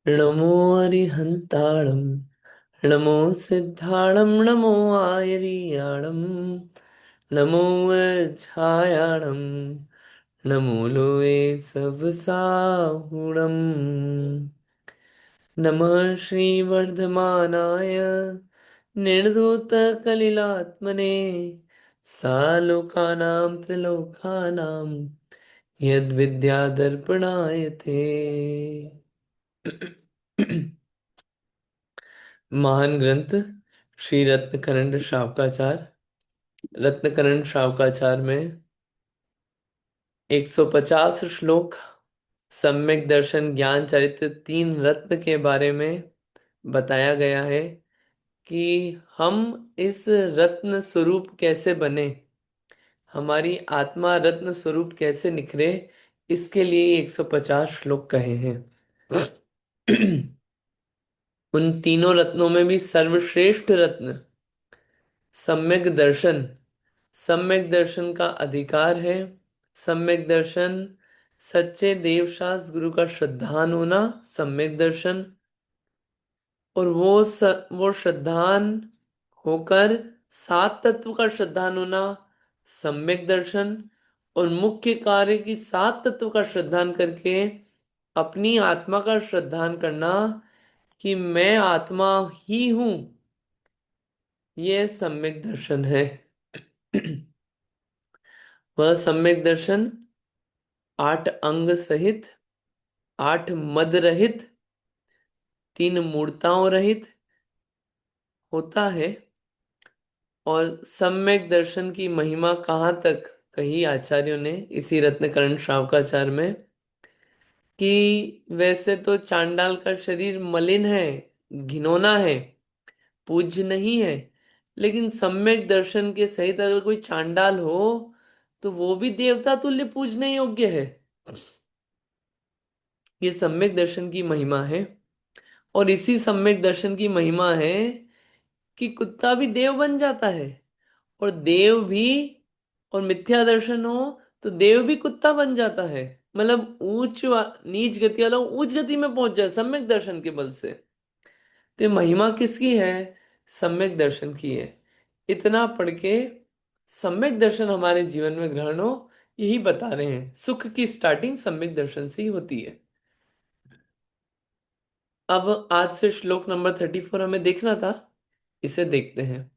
नमो अरिहन्ताणं नमो सिद्धाणं नमो आयरियाणं नमो वज्रायाणं नमो लोये सबसाहुणम् नमः श्रीवर्धमानाय निर्धूतकलिलात्मने सालोकानां त्रिलोकानां यद्विद्यादर्पणाय ते महान ग्रंथ श्री रत्नकरंड शावकाचार। रत्नकरंड शावकाचार में 150 श्लोक सम्यक दर्शन ज्ञान चरित्र तीन रत्न के बारे में बताया गया है कि हम इस रत्न स्वरूप कैसे बने, हमारी आत्मा रत्न स्वरूप कैसे निखरे, इसके लिए 150 श्लोक कहे हैं। उन तीनों रत्नों में भी सर्वश्रेष्ठ रत्न सम्यक दर्शन, सम्यक दर्शन का अधिकार है। सम्यक दर्शन सच्चे देवशास्त्र गुरु का श्रद्धान होना सम्यक दर्शन, और वो श्रद्धान होकर सात तत्व का श्रद्धान होना सम्यक दर्शन, और मुख्य कार्य की सात तत्व का श्रद्धान करके अपनी आत्मा का श्रद्धान करना कि मैं आत्मा ही हूं, यह सम्यक दर्शन है। वह सम्यक दर्शन 8 अंग सहित, 8 मद रहित, 3 मूर्ताओं रहित होता है। और सम्यक दर्शन की महिमा कहाँ तक कही आचार्यों ने इसी रत्नकरण शावकाचार में, कि वैसे तो चांडाल का शरीर मलिन है, घिनौना है, पूज्य नहीं है, लेकिन सम्यक दर्शन के सहित अगर कोई चांडाल हो तो वो भी देवता तुल्य पूजने योग्य है। ये सम्यक दर्शन की महिमा है। और इसी सम्यक दर्शन की महिमा है कि कुत्ता भी देव बन जाता है, और देव भी, और मिथ्या दर्शन हो तो देव भी कुत्ता बन जाता है। मतलब नीच गति वाला उच्च गति में पहुंच जाए सम्यक दर्शन के बल से। तो ये महिमा किसकी है? सम्यक दर्शन की है। इतना पढ़ के सम्यक दर्शन हमारे जीवन में ग्रहण हो, यही बता रहे हैं। सुख की स्टार्टिंग सम्यक दर्शन से ही होती है। अब आज से श्लोक नंबर 34 हमें देखना था, इसे देखते हैं।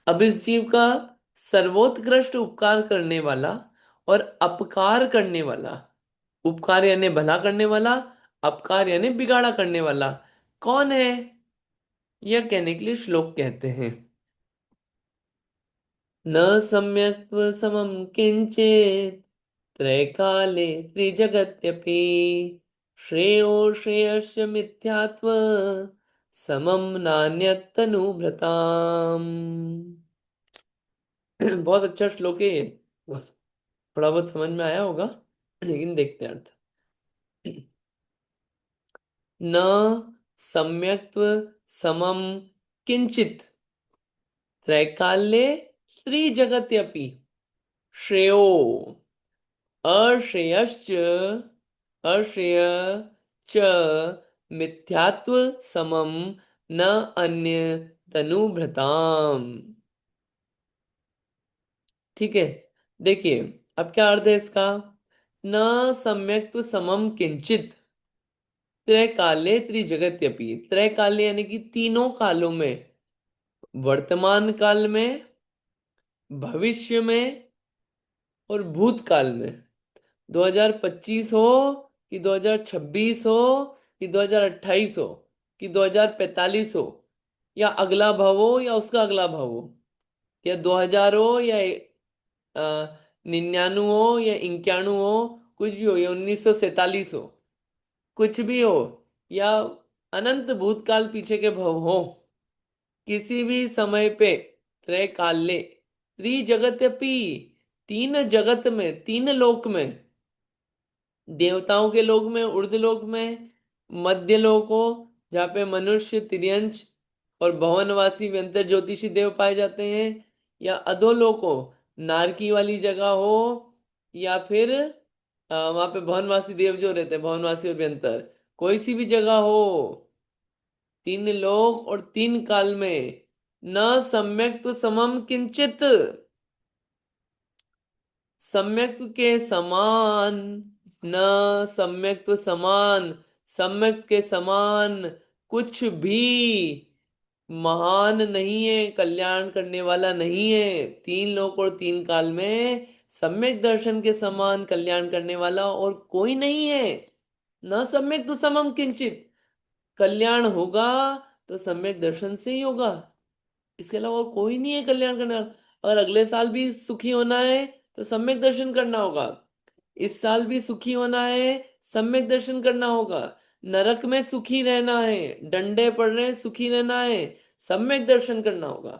अब इस जीव का सर्वोत्कृष्ट उपकार करने वाला और अपकार करने वाला, उपकार यानी भला करने वाला, अपकार यानी बिगाड़ा करने वाला कौन है, यह कहने के लिए श्लोक कहते हैं। न सम्यक् समम किंचित त्रैकाले त्रिजगत्यपि श्रेयो श्रेयस्य मिथ्यात्व समम नान्यतनुभृताम्। बहुत अच्छा श्लोक है ये। थोड़ा बहुत समझ में आया होगा, लेकिन देखते हैं अर्थ। न सम्यक्त्व समम किंचित त्रैकाल्ये त्रिजगत्यपि श्रेयो अश्रेयश्च अश्रेय च मिथ्यात्व समम न अन्य तनुभृताम। ठीक है, देखिए अब क्या अर्थ है इसका। न सम्यक्त्व समम किंचित त्रैकाले त्रिजगत्यपि, त्रैकाले यानी कि तीनों कालों में, वर्तमान काल में, भविष्य में और भूतकाल में, 2025 हो कि 2026 हो कि 2028 हो कि 2045 हो, या अगला भव हो या उसका अगला भव हो, या 2000 हो या 99 हो या 91 हो, कुछ भी हो, या 1947 हो, कुछ भी हो, या अनंत भूतकाल पीछे के भव हो, किसी भी समय पे त्रैकाल्य त्रिजगत्यपि, तीन जगत में, तीन लोक में, देवताओं के लोक में, उर्द लोक में, मध्य लोक हो जहाँ पे मनुष्य, तिर्यंश और भवनवासी व्यंतर ज्योतिषी देव पाए जाते हैं, या अधोलोक हो, नारकी वाली जगह हो, या फिर वहां पे भवनवासी देव जो रहते हैं, भवनवासी और व्यंतर, कोई सी भी जगह हो, तीन लोक और तीन काल में, न सम्यक तो समम किंचित, सम्यक के समान, न सम्यक तो समान, सम्यक के समान कुछ भी महान नहीं है, कल्याण करने वाला नहीं है। तीन लोक और तीन काल में सम्यक दर्शन के समान कल्याण करने वाला और कोई नहीं है। न सम्यक तो समम किंचित, कल्याण होगा तो सम्यक दर्शन से ही होगा, इसके अलावा और कोई नहीं है कल्याण करने वाला। अगर अगले साल भी सुखी होना है तो सम्यक दर्शन करना होगा, इस साल भी सुखी होना है, सम्यक दर्शन करना होगा। नरक में सुखी रहना है, डंडे पड़ रहे हैं, सुखी रहना है, सम्यक दर्शन करना होगा।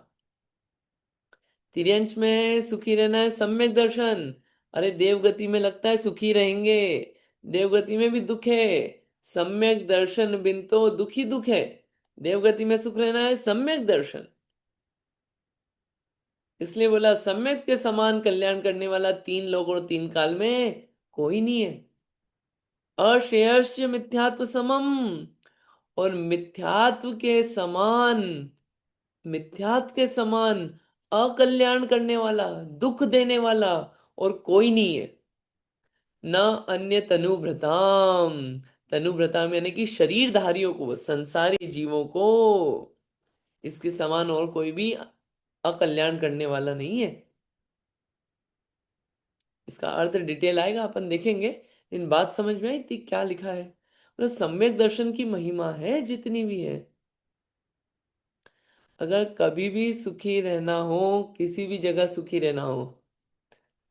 तिर्यंच में सुखी रहना है, सम्यक दर्शन। अरे देवगति में लगता है सुखी रहेंगे, देवगति में भी दुख है, सम्यक दर्शन बिन तो दुख ही दुख है। देवगति में सुख रहना है, सम्यक दर्शन। इसलिए बोला सम्यक के समान कल्याण करने वाला तीन लोक और तीन काल में कोई नहीं है। अश्रेयस्य मिथ्यात्व समम, और मिथ्यात्व के समान, मिथ्यात्व के समान अकल्याण करने वाला, दुख देने वाला और कोई नहीं है। न अन्य तनुभृताम, तनुभृताम यानी कि शरीरधारियों को, संसारी जीवों को इसके समान और कोई भी अकल्याण करने वाला नहीं है। इसका अर्थ डिटेल आएगा, अपन देखेंगे। इन बात समझ में आई थी क्या लिखा है। मतलब सम्यक दर्शन की महिमा है जितनी भी है, अगर कभी भी सुखी रहना हो, किसी भी जगह सुखी रहना हो,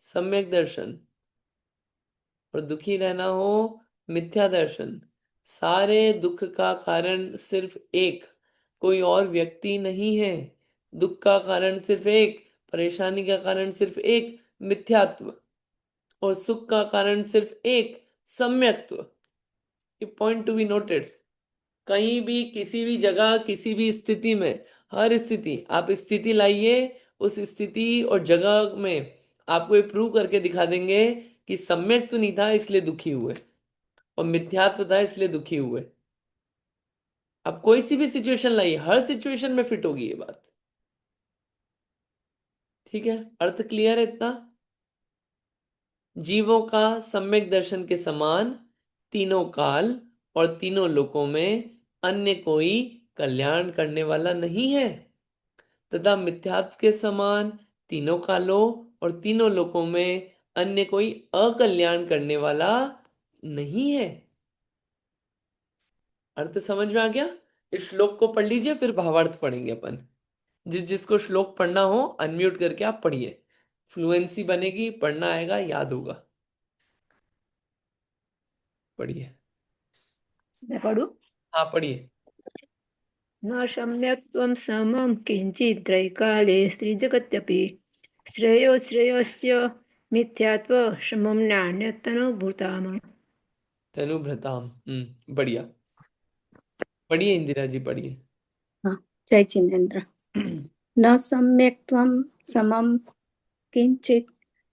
सम्यक दर्शन, और दुखी रहना हो, मिथ्या दर्शन। सारे दुख का कारण सिर्फ एक, कोई और व्यक्ति नहीं है। दुख का कारण सिर्फ एक, परेशानी का कारण सिर्फ एक, मिथ्यात्व। और सुख का कारण सिर्फ एक, सम्यक्त्व। ये पॉइंट टू बी नोटेड। कहीं भी किसी भी जगह किसी भी स्थिति में, हर स्थिति आप स्थिति लाइए, उस स्थिति और जगह में आपको ये प्रूव करके दिखा देंगे कि सम्यक तो नहीं था इसलिए दुखी हुए, और मिथ्यात्व था इसलिए दुखी हुए। आप कोई सी भी सिचुएशन लाइए, हर सिचुएशन में फिट होगी ये बात। ठीक है, अर्थ क्लियर है इतना। जीवों का सम्यक दर्शन के समान तीनों काल और तीनों लोकों में अन्य कोई कल्याण करने वाला नहीं है, तथा मिथ्यात्व के समान तीनों कालों और तीनों लोकों में अन्य कोई अकल्याण करने वाला नहीं है। अर्थ समझ में आ गया। इस श्लोक को पढ़ लीजिए, फिर भावार्थ पढ़ेंगे अपन। जिस जिसको श्लोक पढ़ना हो अनम्यूट करके आप पढ़िए, फ्लुएंसी बनेगी, पढ़ना आएगा, याद होगा। पढ़िए। मैं पढ़ू? हाँ पढ़िए। न सम्यक्त्वं समं किञ्चिद्त्रैकाले स्त्रीजगत्यपि श्रेयो श्रेयस्य मिथ्यात्व समं नान्यतनुभूताम्। तनुभृताम, बढ़िया। पढ़िए इंदिरा जी, पढ़िए। हाँ, जय जिनेन्द्र। न सम्यक्त्वं समं किंचित्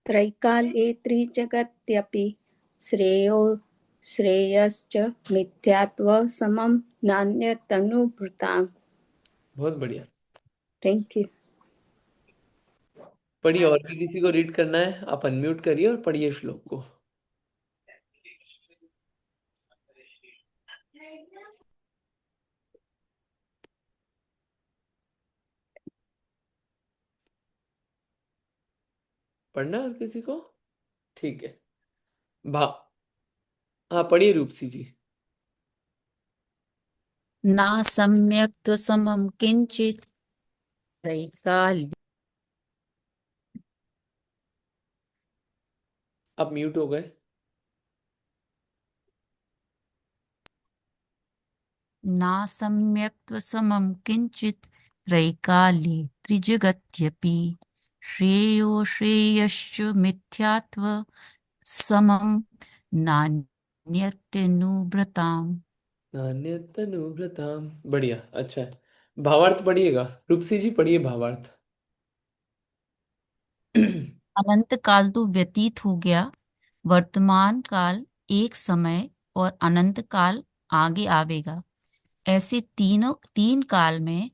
त्रैकाले त्रिजगत्यपि श्रेयो श्रेयश्च मिथ्यात्व समं नान्यतनुभृताम्। बहुत बढ़िया। Thank you. पढ़िए, और भी किसी को रीड करना है आप अनम्यूट करिए और पढ़िए श्लोक को। पढ़ना है और किसी को? ठीक है। भा हाँ पढ़िए रूपसी जी। ना सम्यक् समं किंचित् त्रैकाल आप म्यूट हो गए। ना सम्यक् समं किंचित् त्रैकाले त्रिजगत्यपि श्रेयो श्रेयश्च मिथ्यात्व समं नान्यत्यनुव्रताम्। नान्यतनुभृताम, बढ़िया, अच्छा है। भावार्थ पढ़िएगा, रूपसी जी पढ़िए भावार्थ। अनंत काल तो व्यतीत हो गया, वर्तमान काल एक समय और अनंत काल आगे आवेगा। ऐसे तीन काल में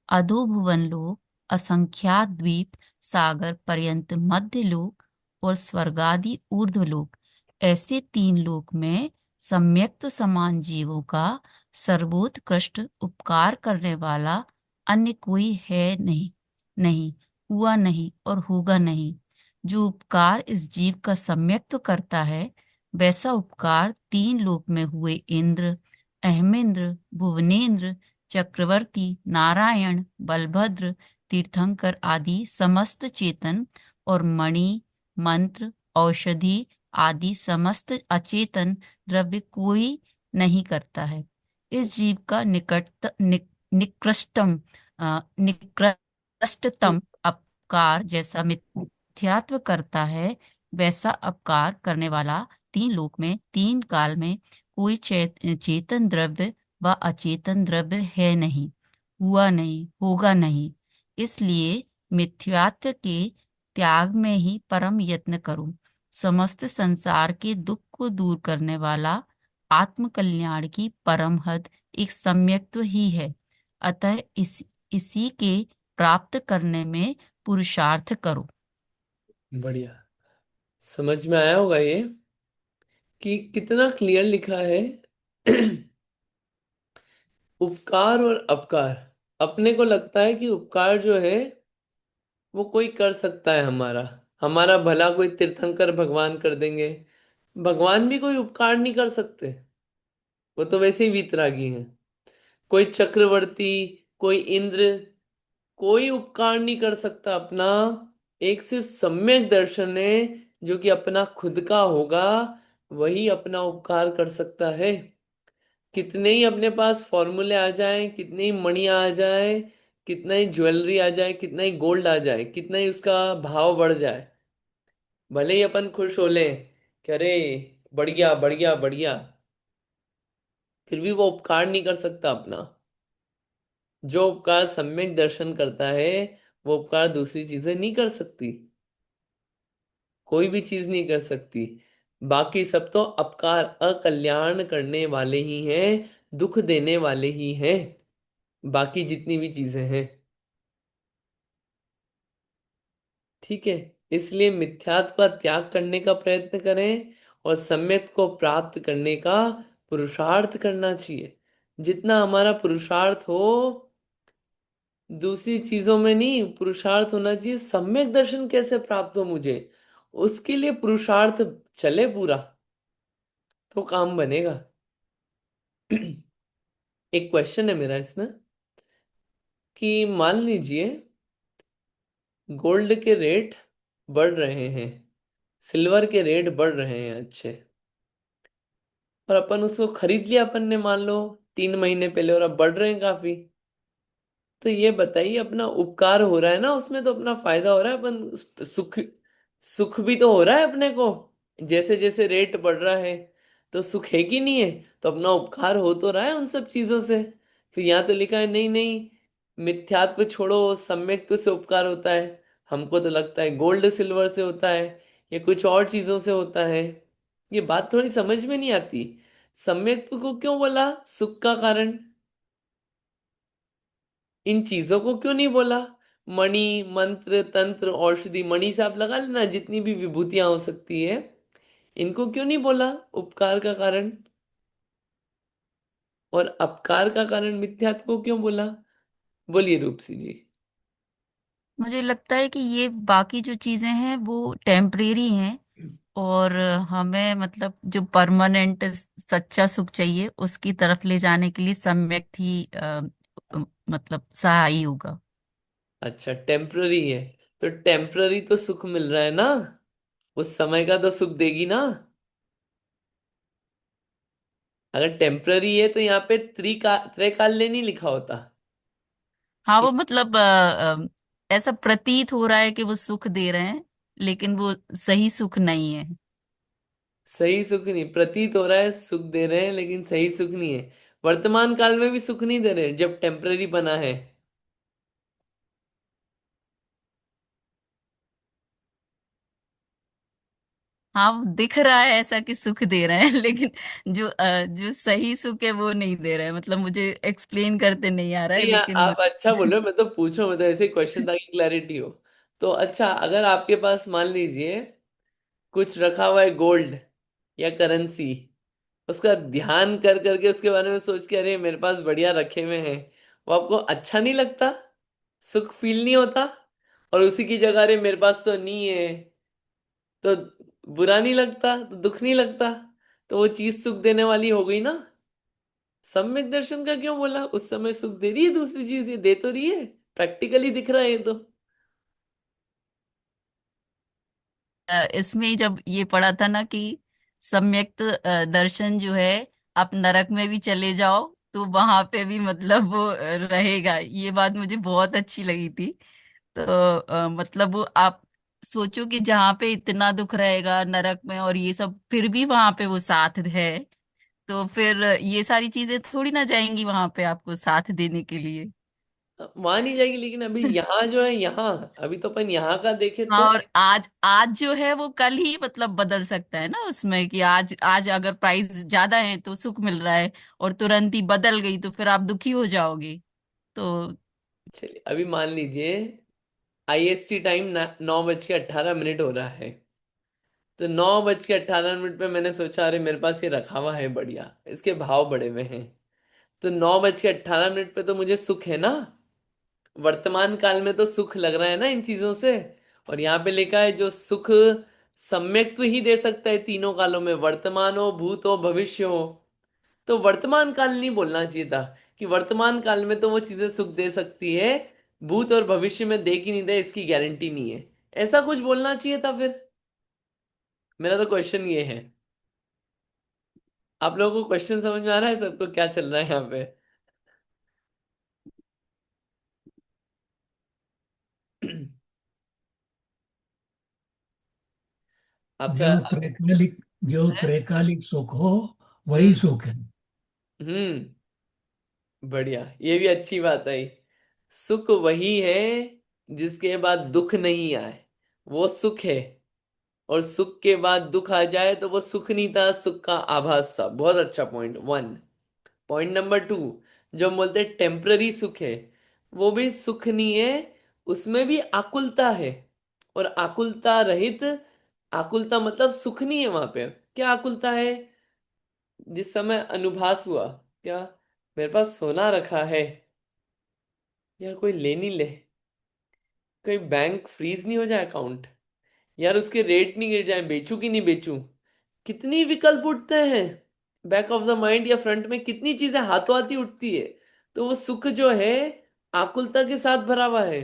अधोभुवन लोक, असंख्यात द्वीप, सागर पर्यंत मध्य लोक और स्वर्गादि ऊर्ध्व लोक, ऐसे तीन लोक में सम्यक्त समान जीवों का सर्वोत्कृष्ट उपकार करने वाला अन्य कोई है नहीं, नहीं हुआ नहीं और होगा नहीं। जो उपकार इस जीव का सम्यक्त करता है, वैसा उपकार तीन लोक में हुए इंद्र, अहमेंद्र, भुवनेन्द्र, चक्रवर्ती, नारायण, बलभद्र, तीर्थंकर आदि समस्त चेतन और मणि, मंत्र, औषधि आदि समस्त अचेतन द्रव्य कोई नहीं करता है। इस जीव का निकृष्टतम निकृष्टतम अपकार जैसा मिथ्यात्व करता है, वैसा अपकार करने वाला तीन लोक में तीन काल में कोई चेतन द्रव्य व अचेतन द्रव्य है नहीं, हुआ नहीं, होगा नहीं। इसलिए मिथ्यात्व के त्याग में ही परम यत्न करो। समस्त संसार के दुख को दूर करने वाला आत्म कल्याण की परम हद एक सम्यक्त्व ही है। अतः इसी के प्राप्त करने में पुरुषार्थ करो। बढ़िया। समझ में आया होगा ये कि कितना क्लियर लिखा है। उपकार और अपकार। अपने को लगता है कि उपकार जो है वो कोई कर सकता है, हमारा हमारा भला कोई तीर्थंकर भगवान कर देंगे। भगवान भी कोई उपकार नहीं कर सकते, वो तो वैसे ही वीतरागी हैं। कोई चक्रवर्ती, कोई इंद्र, कोई उपकार नहीं कर सकता अपना। एक सिर्फ सम्यक दर्शन है जो कि अपना खुद का होगा, वही अपना उपकार कर सकता है। कितने ही अपने पास फॉर्मूले आ जाएं, कितनी ही मणियां आ जाए, कितना ही ज्वेलरी आ जाए, कितना ही गोल्ड आ जाए, कितना ही उसका भाव बढ़ जाए, भले ही अपन खुश हो लें कि अरे बढ़िया बढ़िया बढ़िया, फिर भी वो उपकार नहीं कर सकता अपना। जो उपकार सम्यक दर्शन करता है, वो उपकार दूसरी चीजें नहीं कर सकती, कोई भी चीज नहीं कर सकती। बाकी सब तो अपकार, अकल्याण करने वाले ही हैं, दुख देने वाले ही हैं, बाकी जितनी भी चीजें हैं। ठीक है। इसलिए मिथ्यात्व का त्याग करने का प्रयत्न करें और सम्यक को प्राप्त करने का पुरुषार्थ करना चाहिए। जितना हमारा पुरुषार्थ हो, दूसरी चीजों में नहीं, पुरुषार्थ होना चाहिए सम्यक दर्शन कैसे प्राप्त हो मुझे, उसके लिए पुरुषार्थ चले पूरा, तो काम बनेगा। एक क्वेश्चन है मेरा इसमें कि मान लीजिए गोल्ड के रेट बढ़ रहे हैं, सिल्वर के रेट बढ़ रहे हैं अच्छे, और अपन उसको खरीद लिया अपन ने, मान लो 3 महीने पहले, और अब बढ़ रहे हैं काफी। तो ये बताइए, अपना उपकार हो रहा है ना उसमें, तो अपना फायदा हो रहा है, अपन सुख, सुख भी तो हो रहा है अपने को। जैसे जैसे रेट बढ़ रहा है तो सुख है कि नहीं है, तो अपना उपकार हो तो रहा है उन सब चीजों से। फिर यहाँ तो लिखा है नहीं नहीं, मिथ्यात्व छोड़ो, सम्यक्त्व से उपकार होता है। हमको तो लगता है गोल्ड सिल्वर से होता है या कुछ और चीजों से होता है। ये बात थोड़ी समझ में नहीं आती। सम्यक्त्व को क्यों बोला सुख का कारण, इन चीजों को क्यों नहीं बोला। मणि, मंत्र, तंत्र, औषधि, मणि से आप लगा लेना जितनी भी विभूतियां हो सकती है, इनको क्यों नहीं बोला उपकार का कारण, और अपकार का कारण मिथ्यात्व को क्यों बोला। बोलिए रूपसी जी। मुझे लगता है कि ये बाकी जो चीजें हैं वो टेम्परेरी हैं, और हमें मतलब जो परमानेंट सच्चा सुख चाहिए उसकी तरफ ले जाने के लिए सम्यक ही मतलब सहायी होगा। अच्छा, टेम्पररी है, तो टेम्पररी तो सुख मिल रहा है ना, उस समय का तो सुख देगी ना। अगर टेम्पररी है तो यहाँ पे त्रैकाल्य नहीं लिखा होता। हाँ, वो मतलब ऐसा प्रतीत हो रहा है कि वो सुख दे रहे हैं, लेकिन वो सही सुख नहीं है। सही सुख नहीं प्रतीत हो रहा है, सुख दे रहे हैं लेकिन सही सुख नहीं है। वर्तमान काल में भी सुख नहीं दे रहे जब टेम्पररी बना है। हाँ, वो दिख रहा है ऐसा कि सुख दे रहे हैं, लेकिन जो सही सुख है वो नहीं दे रहे हैं। मतलब मुझे एक्सप्लेन करते नहीं आ रहा है, नहीं लेकिन आप अच्छा बोलो, मैं तो पूछूं, मैं तो ऐसे क्वेश्चन ताकि क्लैरिटी हो। तो अच्छा, अगर आपके पास मान लीजिए कुछ रखा हुआ है, गोल्ड या करेंसी, उसका ध्यान कर करके उसके बारे में सोच के अरे मेरे पास बढ़िया रखे हुए हैं, वो आपको अच्छा नहीं लगता? सुख फील नहीं होता? और उसी की जगह अरे मेरे पास तो नहीं है, तो बुरा नहीं लगता, तो दुख नहीं लगता, तो वो चीज सुख देने वाली हो गई ना। सम्यक दर्शन का क्यों बोला? उस समय सुख दे रही है दूसरी चीज, ये दे तो रही है, प्रैक्टिकली दिख रहा है ये तो। इसमें ही जब ये पढ़ा था ना कि सम्यक दर्शन जो है, आप नरक में भी चले जाओ तो वहां पे भी मतलब वो रहेगा। ये बात मुझे बहुत अच्छी लगी थी। तो मतलब वो आप सोचो कि जहाँ पे इतना दुख रहेगा नरक में और ये सब, फिर भी वहां पे वो साथ है। तो फिर ये सारी चीजें थोड़ी ना जाएंगी वहां पे आपको साथ देने के लिए। वहां नहीं जाएगी, लेकिन अभी यहाँ जो है, यहाँ अभी तो अपन यहाँ का देखे हाँ, तो। और आज आज जो है वो कल ही मतलब बदल सकता है ना उसमें, कि आज आज अगर प्राइस ज्यादा है तो सुख मिल रहा है, और तुरंत ही बदल गई तो फिर आप दुखी हो जाओगे। तो चलिए अभी मान लीजिए आईएसटी टाइम 9:18 हो रहा है। तो 9:18 पे मैंने सोचा अरे मेरे पास ये रखा हुआ है बढ़िया, इसके भाव बढ़े हुए हैं। तो 9:18 पे तो मुझे सुख है ना, वर्तमान काल में तो सुख लग रहा है ना इन चीजों से। और यहाँ पे लिखा है जो सुख सम्यक्त्व ही दे सकता है तीनों कालों में, वर्तमान हो, भूत हो, भविष्य हो। तो वर्तमान काल नहीं बोलना चाहिए था, कि वर्तमान काल में तो वो चीजें सुख दे सकती है, भूत और भविष्य में दे कि नहीं दे इसकी गारंटी नहीं है। ऐसा कुछ बोलना चाहिए था फिर। मेरा तो क्वेश्चन ये है। आप लोगों को क्वेश्चन समझ में आ रहा है सबको क्या चल रहा है यहाँ पे? आपका जो त्रैकालिक जो है? त्रैकालिक सुख हो हम्म। वही सुख है। हम्म। बढ़िया, ये भी अच्छी बात है। सुख वही है जिसके बाद दुख नहीं आए, वो सुख है। और सुख के बाद दुख आ जाए तो वो सुख नहीं था, सुख का आभास था। बहुत अच्छा point one. Point number two, जो हम बोलते हैं टेम्पररी सुख है, वो भी सुख नहीं है, उसमें भी आकुलता है। और आकुलता रहित, आकुलता मतलब सुख नहीं है वहां पे। क्या आकुलता है? जिस समय अनुभास हुआ, क्या मेरे पास सोना रखा है, यार कोई ले नहीं ले, कोई बैंक फ्रीज नहीं हो जाए अकाउंट, यार उसके रेट नहीं गिर जाए, बेचूं कि नहीं बेचूं, कितनी विकल्प उठते हैं बैक ऑफ द माइंड या फ्रंट में, कितनी चीजें हाथों हाथी उठती है। तो वो सुख जो है आकुलता के साथ भरा हुआ है।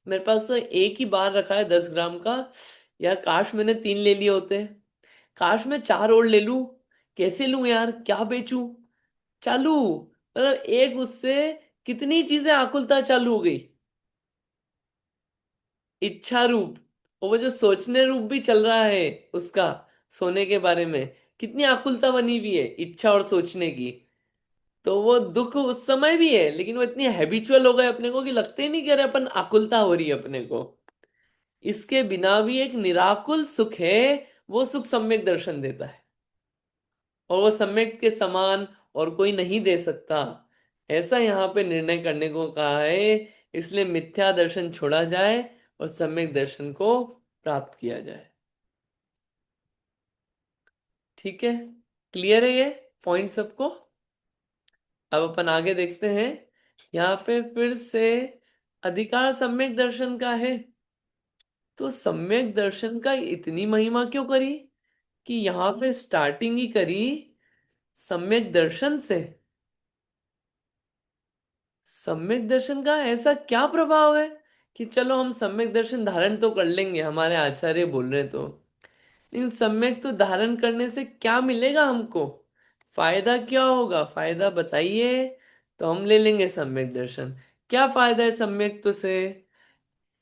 मेरे पास तो एक ही बार रखा है 10 ग्राम का, यार काश मैंने 3 ले लिए होते, काश मैं 4 और ले लूं, कैसे लूं यार, क्या बेचूं, चालू, मतलब एक उससे कितनी चीजें आकुलता चालू हो गई। इच्छा रूप, और वो जो सोचने रूप भी चल रहा है उसका, सोने के बारे में कितनी आकुलता बनी हुई है इच्छा और सोचने की। तो वो दुख उस समय भी है, लेकिन वो इतनी हैबिचुअल हो गए अपने को कि लगते ही नहीं कि अरे अपन आकुलता हो रही है अपने को। इसके बिना भी एक निराकुल सुख है, वो सुख सम्यक दर्शन देता है। और वो सम्यक के समान और कोई नहीं दे सकता, ऐसा यहाँ पे निर्णय करने को कहा है। इसलिए मिथ्या दर्शन छोड़ा जाए और सम्यक दर्शन को प्राप्त किया जाए। ठीक है, क्लियर है ये पॉइंट सबको? अब अपन आगे देखते हैं। यहाँ पे फिर से अधिकार सम्यक दर्शन का है। तो सम्यक दर्शन का इतनी महिमा क्यों करी कि यहाँ पे स्टार्टिंग ही करी सम्यक दर्शन से? सम्यक दर्शन का ऐसा क्या प्रभाव है कि चलो हम सम्यक दर्शन धारण तो कर लेंगे, हमारे आचार्य बोल रहे तो, लेकिन सम्यक तो धारण करने से क्या मिलेगा हमको, फायदा क्या होगा, फायदा बताइए। तो हम ले लेंगे सम्यक दर्शन। क्या फायदा है सम्यक तो से,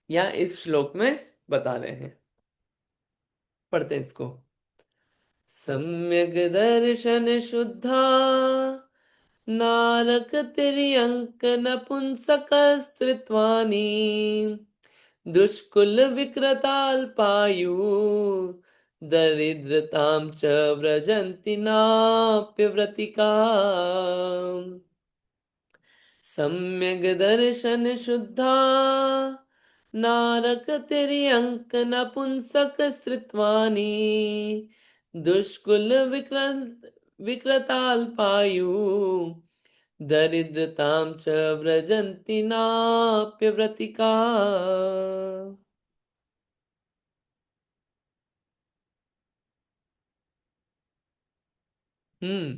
या इस श्लोक में बता रहे हैं। पढ़ते हैं इसको। सम्यक दर्शन शुद्धा नारक तिर्यंक नपुंसक स्त्रित्वानि दुष्कुल विकृताल्पायु दरिद्रतां च व्रजन्ति नाप्यव्रतिका सम्यग् दर्शन शुद्धा नारकतिर्यङ्क नपुंसक स्त्रीत्वानि दुष्कुल विकृताल्पायु दरिद्रतां च व्रजन्ति नाप्यव्रतिका। हम्म।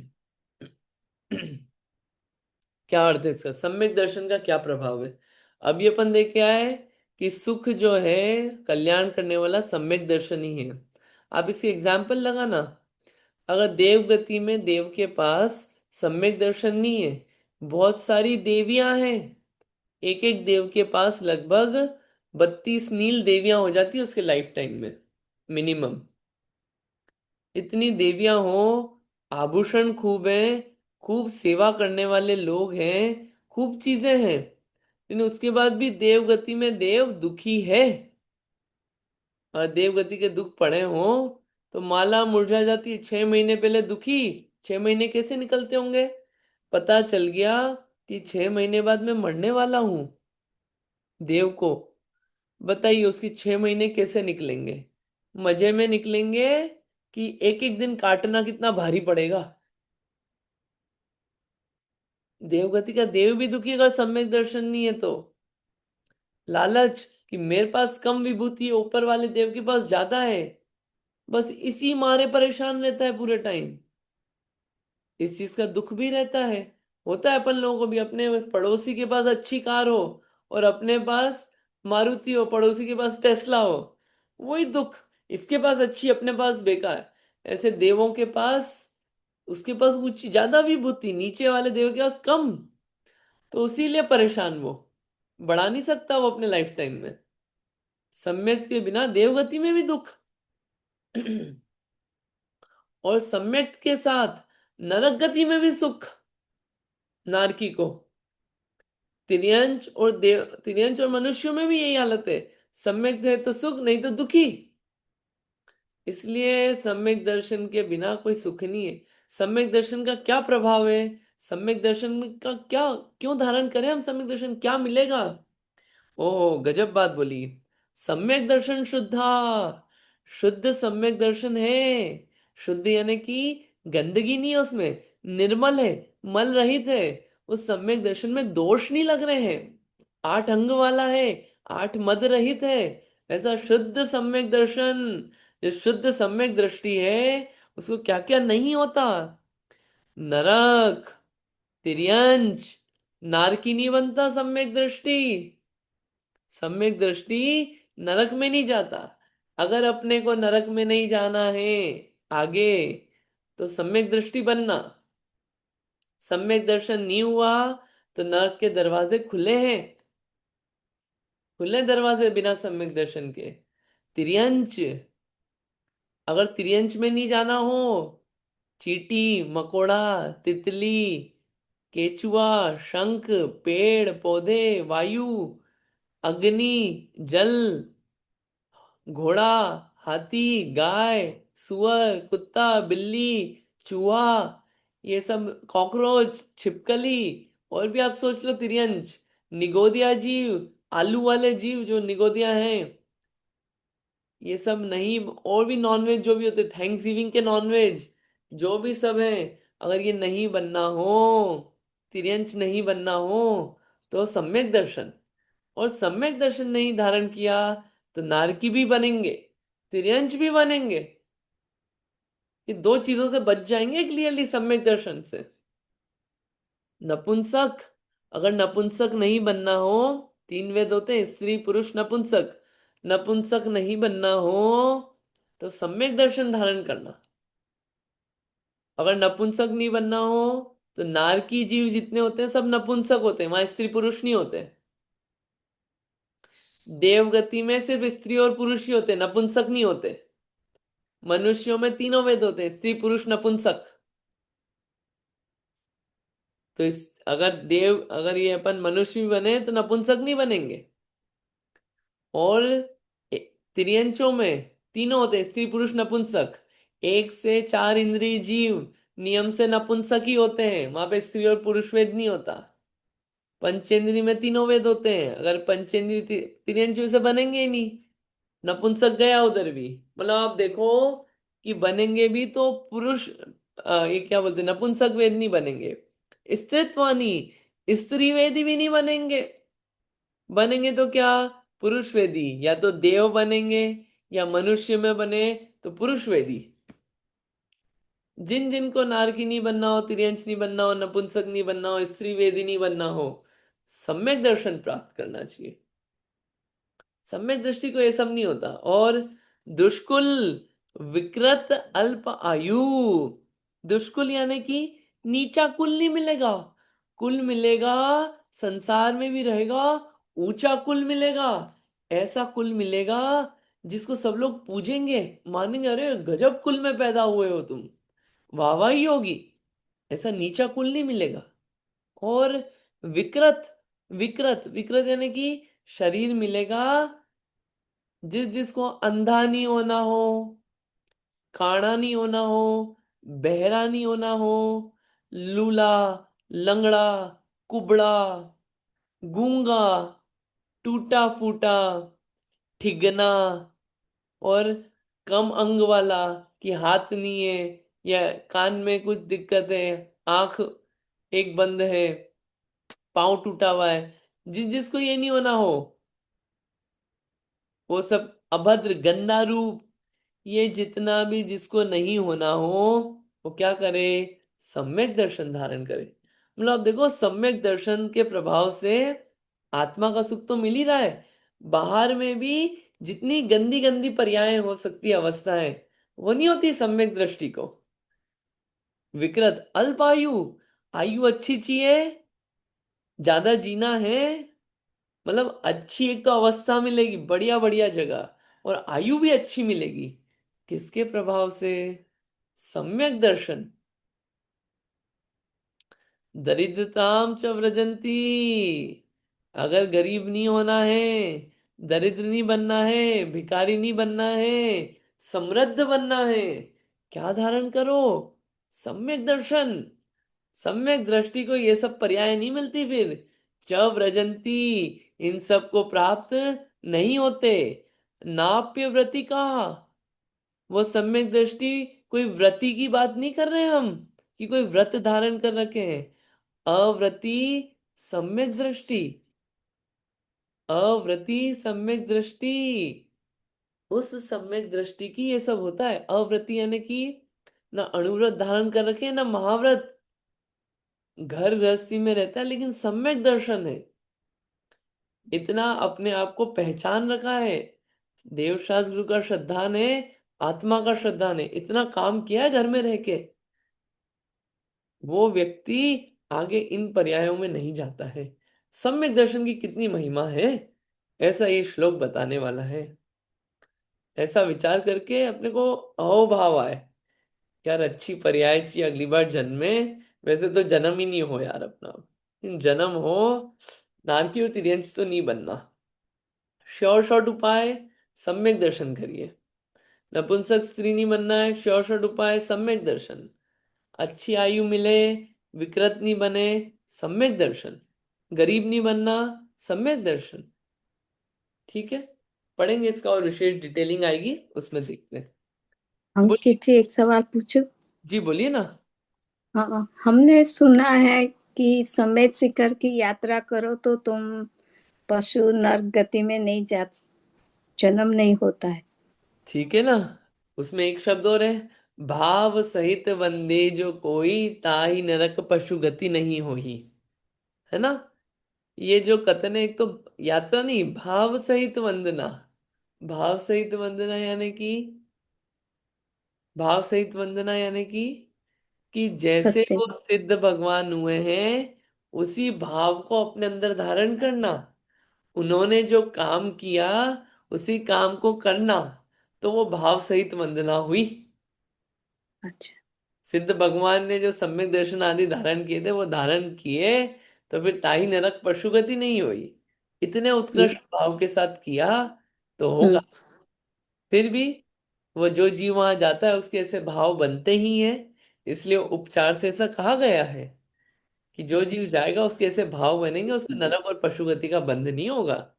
क्या अर्थ है इसका? सम्यक दर्शन का क्या प्रभाव है? अब ये अपन देख के आए कि सुख जो है कल्याण करने वाला सम्यक दर्शन ही है। आप इसकी एग्जाम्पल लगाना। अगर देव गति में देव के पास सम्यक दर्शन नहीं है, बहुत सारी देवियां हैं, एक एक देव के पास लगभग 32 नील देवियां हो जाती है उसके लाइफ टाइम में मिनिमम। इतनी देवियां हो, आभूषण खूब है, खूब सेवा करने वाले लोग हैं, खूब चीजें हैं, लेकिन उसके बाद भी देव गति में देव दुखी है। और देव गति के दुख पड़े हो तो माला मुरझा जाती है। 6 महीने पहले दुखी, 6 महीने कैसे निकलते होंगे? पता चल गया कि 6 महीने बाद मैं मरने वाला हूं, देव को बताइए उसकी 6 महीने कैसे निकलेंगे? मजे में निकलेंगे कि एक एक दिन काटना कितना भारी पड़ेगा? देवगति का देव भी दुखी अगर सम्यक दर्शन नहीं है तो। लालच कि मेरे पास कम विभूति है, ऊपर वाले देव के पास ज्यादा है, बस इसी मारे परेशान रहता है पूरे टाइम। इस चीज का दुख भी रहता है। होता है अपन लोगों को भी, अपने पड़ोसी के पास अच्छी कार हो और अपने पास मारुति हो, पड़ोसी के पास टेस्ला हो, वही दुख। इसके पास अच्छी, अपने पास बेकार। ऐसे देवों के पास, उसके पास कुछ ज्यादा विभूति, नीचे वाले देव के पास कम, तो इसीलिए परेशान वो, बढ़ा नहीं सकता वो अपने लाइफ टाइम में। सम्यक के बिना देवगति में भी दुख। और सम्यक के साथ नरक गति में भी सुख। नारकी को तिर्यंच और मनुष्यों में भी यही हालत है। सम्यक है तो सुख, नहीं तो दुखी। इसलिए सम्यक दर्शन के बिना कोई सुख नहीं है। सम्यक दर्शन का क्या प्रभाव है? सम्यक दर्शन का क्या, क्यों धारण करें हम सम्यक दर्शन, क्या मिलेगा? ओ गजब बात बोली। सम्यक दर्शन शुद्धा, शुद्ध सम्यक दर्शन है। शुद्ध यानी कि गंदगी नहीं है उसमें, निर्मल है, मल रहित है। उस सम्यक दर्शन में दोष नहीं लग रहे हैं। 8 अंग वाला है, 8 मद रहित है। ऐसा शुद्ध सम्यक दर्शन, जो शुद्ध सम्यक दृष्टि है, उसको क्या क्या नहीं होता। नरक, तिर्यंच, नारकी नहीं बनता सम्यक दृष्टि। सम्यक दृष्टि नरक में नहीं जाता। अगर अपने को नरक में नहीं जाना है आगे, तो सम्यक दृष्टि बनना। सम्यक दर्शन नहीं हुआ तो नरक के दरवाजे खुले हैं, खुले दरवाजे बिना सम्यक दर्शन के। तिर्यंच, अगर तिर्यंच में नहीं जाना हो, चींटी, मकोड़ा, तितली, केचुआ, शंख, पेड़ पौधे, वायु, अग्नि, जल, घोड़ा, हाथी, गाय, सुअर, कुत्ता, बिल्ली, चूहा, ये सब, कॉकरोच, छिपकली, और भी आप सोच लो तिर्यंच, निगोदिया जीव, आलू वाले जीव जो निगोदिया हैं, ये सब नहीं। और भी नॉनवेज जो भी होते, थैंक्स गिविंग के नॉनवेज, जो भी सब है, अगर ये नहीं बनना हो, तिर्यंच नहीं बनना हो, तो सम्यक दर्शन, और सम्यक दर्शन नहीं धारण किया तो नारकी भी बनेंगे, तिर्यंच भी बनेंगे। ये दो चीजों से बच जाएंगे क्लियरली सम्यक दर्शन से। नपुंसक, अगर नपुंसक नहीं बनना हो, 3 वेद होते हैं, स्त्री पुरुष नपुंसक, नपुंसक नहीं बनना हो तो सम्यक दर्शन धारण करना। अगर नपुंसक नहीं बनना हो तो नारकी जीव जितने होते हैं सब नपुंसक होते हैं, वहां स्त्री पुरुष नहीं होते। देवगति में सिर्फ स्त्री और पुरुष ही होते हैं, नपुंसक नहीं होते। मनुष्यों में तीनों वेद होते हैं, स्त्री पुरुष नपुंसक। तो इस, अगर ये अपन मनुष्य भी बने तो नपुंसक नहीं बनेंगे। और तिर्यंचों में तीनों होते हैं, स्त्री पुरुष नपुंसक। एक से चार इंद्रिय जीव नियम से नपुंसक ही होते हैं, वहां पे स्त्री और पुरुष वेद नहीं होता। पंचेंद्री में तीनों वेद होते हैं, अगर पंचेंद्री तिर्यंचीव से बनेंगे ही नहीं। नपुंसक गया उधर भी। मतलब आप देखो कि बनेंगे भी तो पुरुष, ये क्या बोलते हैं, नपुंसक वेद नहीं बनेंगे, स्त्रीत्वानी स्त्री वेदी भी नहीं बनेंगे। बनेंगे तो क्या, पुरुष वेदी, या तो देव बनेंगे या मनुष्य में बने तो पुरुष वेदी। जिन जिनको नारकी नहीं बनना हो, तिर्यंच नहीं बनना हो, नपुंसक नहीं बनना हो, स्त्री वेदी नहीं बनना हो, सम्यक दर्शन प्राप्त करना चाहिए। सम्यक दृष्टि को ये सब नहीं होता। और दुष्कुल, विकृत, अल्प आयु। दुष्कुल यानी कि नीचा कुल नहीं मिलेगा, कुल मिलेगा, संसार में भी रहेगा, ऊंचा कुल मिलेगा। ऐसा कुल मिलेगा जिसको सब लोग पूजेंगे, मानेंगे, अरे गजब कुल में पैदा हुए हो तुम, वाहवाही होगी। ऐसा नीचा कुल नहीं मिलेगा। और विकृत, विकृत विकृत यानी कि शरीर मिलेगा जिसको अंधा नहीं होना हो, काना नहीं होना हो, बहरा नहीं होना हो, लूला, लंगड़ा, कुबड़ा, गूंगा, टूटा फूटा, ठिगना, और कम अंग वाला, कि हाथ नहीं है या कान में कुछ दिक्कत है, आंख एक बंद है, पाँव टूटा हुआ है, जिसको ये नहीं होना हो, वो सब अभद्र गंदा रूप, ये जितना भी जिसको नहीं होना हो, वो क्या करे, सम्यक दर्शन धारण करे। मतलब आप देखो, सम्यक दर्शन के प्रभाव से आत्मा का सुख तो मिल ही रहा है, बाहर में भी जितनी गंदी गंदी पर्याय हो सकती अवस्थाएं, वो नहीं होती सम्यक दृष्टि को। विकृत, अल्पायु, आयु अच्छी चाहिए, ज्यादा जीना है, मतलब अच्छी एक तो अवस्था मिलेगी, बढ़िया बढ़िया जगह, और आयु भी अच्छी मिलेगी। किसके प्रभाव से, सम्यक दर्शन। दरिद्रताम च व्रजंती, अगर गरीब नहीं होना है, दरिद्र नहीं बनना है, भिखारी नहीं बनना है, समृद्ध बनना है, क्या धारण करो, सम्यक दर्शन। सम्यक दृष्टि को ये सब पर्याय नहीं मिलती फिर, च व्रजंती, इन सब को प्राप्त नहीं होते। नाप्य व्रति कहा, वो सम्यक दृष्टि कोई व्रति की बात नहीं कर रहे हम, कि कोई व्रत धारण कर रखे हैं। अव्रति सम्यक दृष्टि, अव्रति सम्यक दृष्टि, उस सम्यक दृष्टि की ये सब होता है। अव्रति यानी कि ना अणुव्रत धारण कर रखे हैं, ना महाव्रत, घर गृहस्थी में रहता है लेकिन सम्यक दर्शन है, इतना अपने आप को पहचान रखा है। देवशास्त्र गुरु का श्रद्धा ने, आत्मा का श्रद्धा ने इतना काम किया है घर में रह के, वो व्यक्ति आगे इन पर्यायों में नहीं जाता है। सम्यक दर्शन की कितनी महिमा है, ऐसा ये श्लोक बताने वाला है। ऐसा विचार करके अपने को अहोभाव आए, यार अच्छी पर्याय चाहिए अगली बार जन्म में, वैसे तो जन्म ही नहीं हो यार अपना, लेकिन जन्म हो, नारकी और तिर्यंच तो नहीं बनना। श्योर शॉर्ट उपाय, सम्यक दर्शन करिए। नपुंसक स्त्री नहीं बनना है, श्योर शॉर्ट उपाय सम्यक दर्शन। अच्छी आयु मिले, विकृत नहीं बने, सम्यक दर्शन। गरीब नहीं बनना, सम्यक दर्शन। ठीक है, पढ़ेंगे इसका और विशेष डिटेलिंग आएगी, उसमें देखते हैं। बोलिए। अंकित जी एक सवाल पूछो। जी बोलिए ना। हाँ, हमने सुना है कि समय शिखर की यात्रा करो तो तुम पशु नर्क गति में नहीं जा, जन्म नहीं होता है। ठीक है ना, उसमें एक शब्द और है, भाव सहित वंदे जो कोई, ताहि नरक पशु गति नहीं होही। है ना, ये जो कथन है, एक तो यात्रा नहीं, भाव सहित वंदना। भाव सहित वंदना यानी कि, भाव सहित वंदना यानी कि जैसे सच्चे। वो सिद्ध भगवान हुए हैं, उसी भाव को अपने अंदर धारण करना, उन्होंने जो काम किया उसी काम को करना, तो वो भाव सहित वंदना हुई। अच्छा। सिद्ध भगवान ने जो सम्यक दर्शन आदि धारण किए थे वो धारण किए, तो फिर ताही नरक पशुगति नहीं हुई, इतने हम्म, उत्कृष्ट भाव के साथ किया तो होगा। हम्म, फिर भी वो जो जीव वहां जाता है उसके ऐसे भाव बनते ही हैं। इसलिए उपचार से ऐसा कहा गया है कि जो जीव जाएगा उसके ऐसे भाव बनेंगे, उसका नरक और पशुगति का बंध नहीं होगा।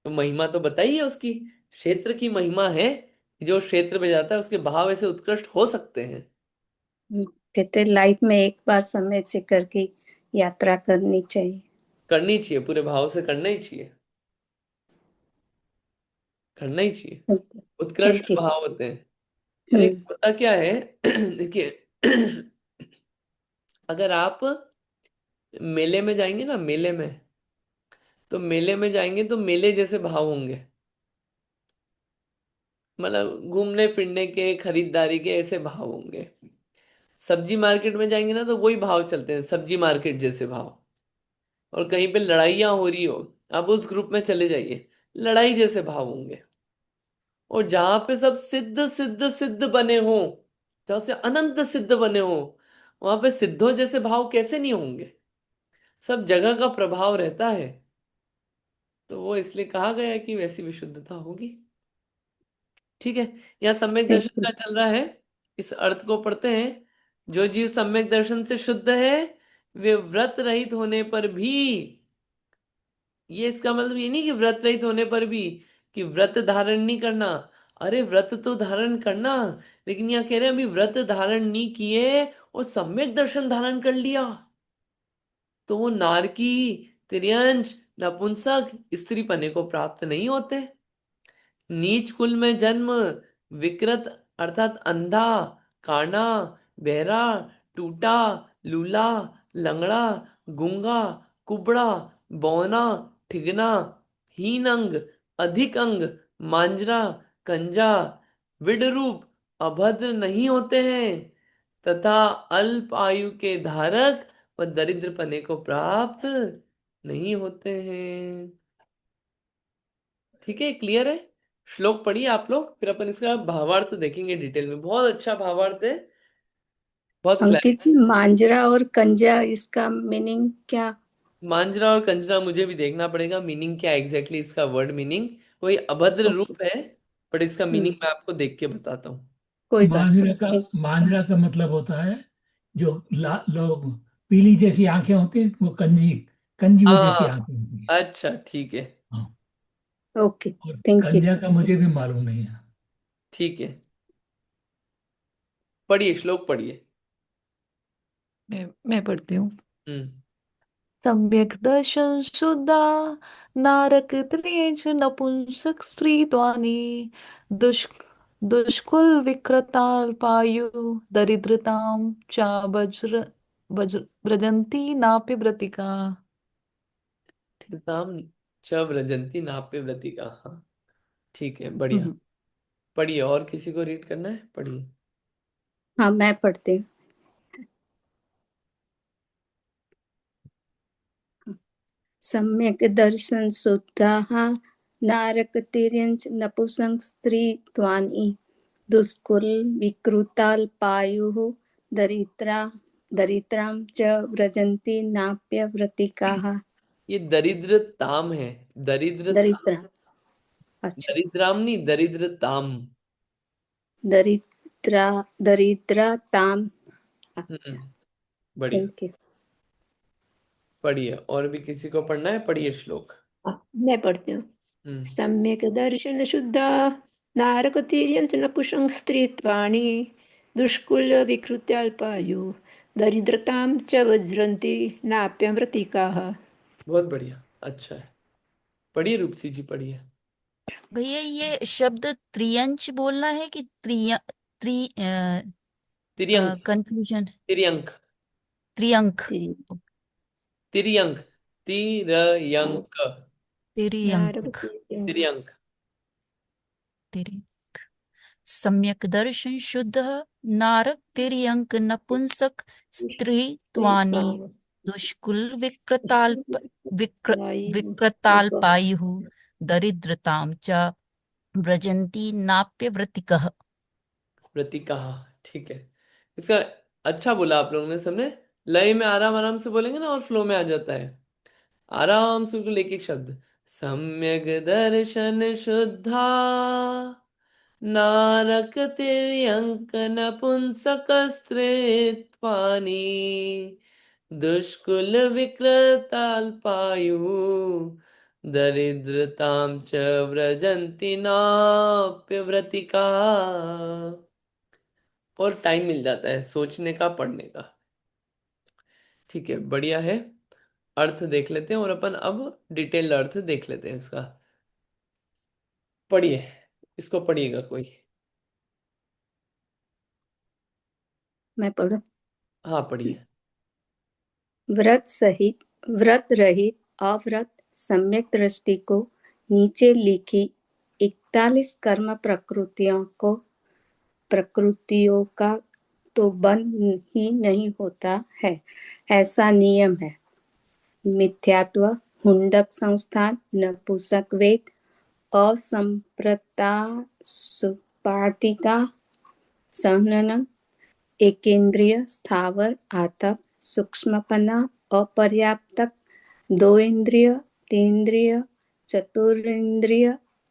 तो महिमा तो बताइए उसकी, क्षेत्र की महिमा है कि जो क्षेत्र पे जाता है उसके भाव ऐसे उत्कृष्ट हो सकते हैं। कहते लाइफ में एक बार समय से करके यात्रा करनी चाहिए। करनी चाहिए, पूरे भाव से करना ही चाहिए, करना ही चाहिए। उत्कृष्ट थैंक यू। भाव होते हैं। यार एक हम्म। होता क्या है देखिए, अगर आप मेले में जाएंगे ना, मेले में, तो मेले में जाएंगे तो मेले जैसे भाव होंगे। मतलब घूमने फिरने के, खरीदारी के ऐसे भाव होंगे। सब्जी मार्केट में जाएंगे ना तो वही भाव चलते हैं, सब्जी मार्केट जैसे भाव। और कहीं पे लड़ाइयाँ हो रही हो, आप उस ग्रुप में चले जाइए, लड़ाई जैसे भाव होंगे। और जहां पे सब सिद्ध सिद्ध सिद्ध बने हों, जहां से अनंत सिद्ध बने हों, वहां पे सिद्धों जैसे भाव कैसे नहीं होंगे। सब जगह का प्रभाव रहता है। तो वो इसलिए कहा गया है कि वैसी विशुद्धता होगी। ठीक है। यहाँ सम्यक थैंक दर्शन यू। का चल रहा है, इस अर्थ को पढ़ते हैं। जो जीव सम्यक दर्शन से शुद्ध है, वे व्रत रहित होने पर भी, ये इसका मतलब ये नहीं कि व्रत रहित होने पर भी कि व्रत धारण नहीं करना। अरे व्रत तो धारण करना, लेकिन यहाँ कह रहे हैं अभी व्रत धारण नहीं किए और सम्यक दर्शन धारण कर लिया, तो वो नारकी, तिर्यंच, नपुंसक, स्त्री पने को प्राप्त नहीं होते। नीच कुल में जन्म, विकृत अर्थात अंधा, काना, बहरा, टूटा, लूला, लंगड़ा, गूंगा, कुबड़ा, बौना, ठिगना, हीन अंग, अधिक अंग, मांजरा, कंजा, विडरूप, अभद्र नहीं होते हैं, तथा अल्प आयु के धारक व दरिद्र पने को प्राप्त नहीं होते हैं। ठीक है, क्लियर है। श्लोक पढ़िए आप लोग, फिर अपन इसका भावार्थ देखेंगे डिटेल में। बहुत अच्छा भावार्थ है, बहुत अंकित क्लैरिटी। जी, मांजरा और कंजा इसका मीनिंग क्या? मांजरा और कंजरा मुझे भी देखना पड़ेगा मीनिंग क्या एग्जैक्टली इसका, वर्ड मीनिंग कोई अभद्र ओके। रूप है, बट इसका मीनिंग हम्म। मैं आपको देख के बताता हूँ। कोई बात मांजरा का नहीं। मांजरा का मतलब होता है जो लोग पीली जैसी आंखें होती हैं वो कंजी, कंजियों जैसी हाँ, आंखें होती हैं। अच्छा ठीक है। हाँ। ओके। और थैंक यू। कंजा का मुझे भी मालूम नहीं है। ठीक है, पढ़िए श्लोक पढ़िए। मैं पढ़ती हूँ। हम्म। सम्यक् दर्शन शुद्धा नारक त्रियंच नपुंसक स्त्री ध्वनि दुष्क दुष्कुल विकृताल्पायु दरिद्रताम च वज्र व्रजंती नाप्य व्रतिका। ताम च व्रजंती नाप्य व्रतिका, हाँ ठीक है, बढ़िया। हम्म। पढ़िए, और किसी को रीड करना है, पढ़िए। हाँ, मैं पढ़ती हूँ। सम्यक् दर्शन शुद्धाः नारकतिर्यञ्च नपुंसकस्त्रीत्वानि दुष्कुल विकृताल्पायुः दरिद्रा दरिद्रां च व्रजन्ति नाप्यव्रतिकाः। ये दरिद्र ताम है, दरिद्र, दरिद्रा। अच्छा। दरिद्राम नहीं, दरिद्र ताम। दरिद्रा दरिद्रा ताम। अच्छा। बढ़िया। Thank you. पढ़िए, और भी किसी को पढ़ना है, पढ़िए श्लोक। मैं पढ़ती हूँ। हम्म। सम्यक् दर्शन शुद्धा नारकतीर्यंच नपुंसक स्त्रीत्वाणि दुष्कुल विकृत्याल्पायु दरिद्रतां च वज्रन्ति नाप्यमृतिकाः। बहुत बढ़िया, अच्छा है। पढ़िए रूपसी जी, पढ़िए। भैया ये शब्द त्रियंच बोलना है कि त्रिय त्रि तिर्यंक, कंफ्यूजन। तिर्यंक, त्रियंक। तिर्यंक, तिरयंक, त्रियंक। नारकतीर्यं तिर्यंक। तिरि सम्यक दर्शन शुद्ध नारक तिर्यंक नपुंसक स्त्री त्वानि दुष्कुल विक्र, विकृताल्पायुः दरिद्रतां च व्रजन्ति नाप्य व्रतिकः। प्रतीका, ठीक है। इसका अच्छा बोला आप लोगों ने सबने। लय में आराम आराम से बोलेंगे ना और फ्लो में आ जाता है। आराम से बिल्कुल एक एक शब्द। सम्यक दर्शन शुद्धा नारकतिर्यङ्क नपुंसकस्त्रीत्वानि दुष्कुल विकृताल्पायुः दरिद्रतां च व्रजन्ति नाप्यव्रतिका। और टाइम मिल जाता है सोचने का, पढ़ने का। ठीक है, बढ़िया है। अर्थ देख लेते हैं और अपन अब डिटेल्ड अर्थ देख लेते हैं इसका। पढ़िए, इसको पढ़िएगा कोई। मैं पढ़ूं? हाँ पढ़िए। व्रत रहित अव्रत सम्यक दृष्टि को नीचे लिखी 41 कर्म प्रकृतियों का तो बंध ही नहीं होता है, ऐसा नियम है। मिथ्यात्व, हुंडक संस्थान, नपुंसक वेद, असंप्रता सुपार्थिका संहनन, एकेंद्रिय स्थावर आतप, सूक्ष्मपना, अपर्याप्तक, दो इंद्रिय, तीन्द्रिय,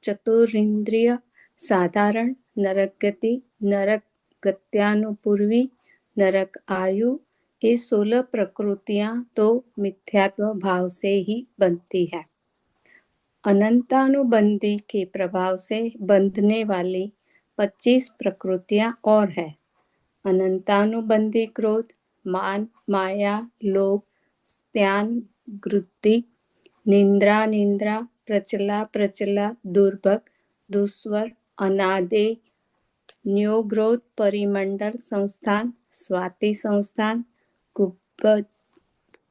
चतुरिंद्रिय, साधारण, नरक गत्यानुपूर्वी, नरक आयु, ये 16 प्रकृतियां तो मिथ्यात्व भाव से ही बनती है। अनंतानुबंधी के प्रभाव से बंधने वाली 25 प्रकृतियां और है। अनंतानुबंधी क्रोध, मान, माया, लोभ, स्त्यान, वृत्ति, निंद्रा, प्रचला, दुर्भग, दुस्वर, अनादि, न्योग्रोध, परिमंडल संस्थान, स्वाति संस्थान, कुब्ब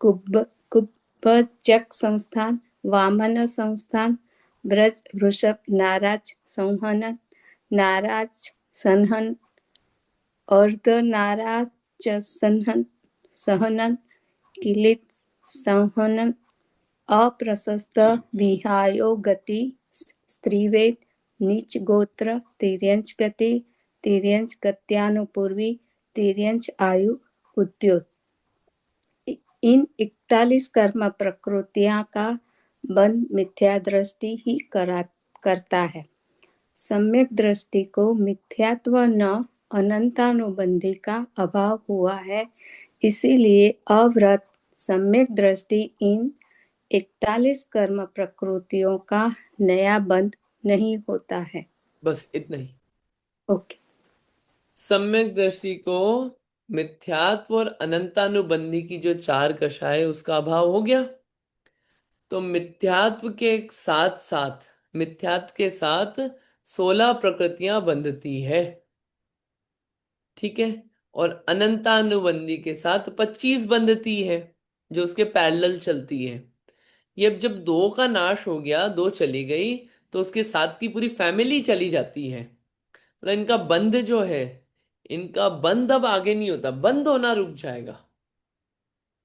कुब्ब कुब्बजक संस्थान, वामन संस्थान, ब्रज वृषभ नाराज संहनन, नाराज संहन, अर्धनाराज सहनन, किलित संहनन, अप्रशस्त विहायो गति, स्त्रीवेद, नीच गोत्र, तिर्यंच गति, तिर्यंच गत्यानुपूर्वी, तिर्यंच आयु, उद्योत। इन 41 कर्म प्रकृतियां का बंध मिथ्या दृष्टि ही करता है। सम्यक दृष्टि को मिथ्यात्व न अनंतानुबंधी का अभाव हुआ है, इसीलिए अव्रत सम्यक दृष्टि इन 41 कर्म प्रकृतियों का नया बंध नहीं होता है। बस इतना ही। ओके। सम्यक दृष्टि को मिथ्यात्व और अनंतानुबंधी की जो चार कषाय है उसका अभाव हो गया। तो मिथ्यात्व के साथ साथ, मिथ्यात्व के साथ 16 प्रकृतियां बंधती है। ठीक है। और अनंतानुबंधी के साथ 25 बंधती है, जो उसके पैरेलल चलती है। ये अब जब दो का नाश हो गया, दो चली गई, तो उसके साथ की पूरी फैमिली चली जाती है। मतलब इनका बंध जो है, इनका बंध अब आगे नहीं होता, बंद होना रुक जाएगा।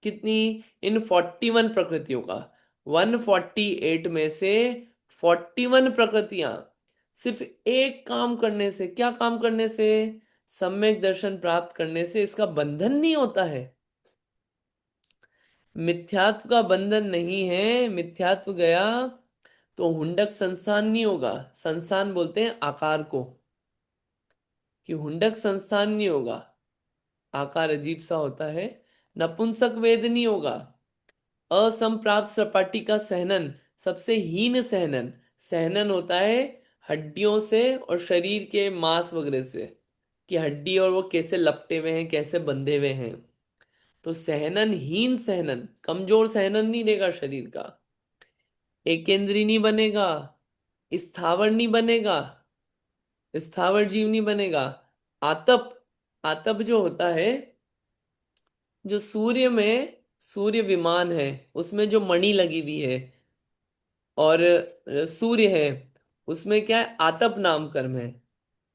कितनी? इन 41 प्रकृतियों का। 148 में से 41 प्रकृतियां सिर्फ एक काम करने से, क्या काम करने से? सम्यक दर्शन प्राप्त करने से इसका बंधन नहीं होता है। मिथ्यात्व का बंधन नहीं है। मिथ्यात्व गया तो हुंडक संस्थान नहीं होगा। संस्थान बोलते हैं आकार को, कि हुंडक संस्थान नहीं होगा। आकार अजीब सा होता है। नपुंसक वेद नहीं होगा। असंप्राप्त सपाटी का सहनन, सबसे हीन सहनन। सहनन होता है हड्डियों से और शरीर के मांस वगैरह से, कि हड्डी और वो कैसे लपटे हुए हैं, कैसे बंधे हुए हैं। तो सहनन, हीन सहनन, कमजोर सहनन नहीं देगा शरीर का। एकेंद्री नहीं बनेगा, स्थावर नहीं बनेगा, स्थावर जीव नहीं बनेगा। आतप, आतप जो होता है, जो सूर्य में, सूर्य विमान है उसमें जो मणि लगी हुई है, और सूर्य है, उसमें क्या है? आतप नाम कर्म है,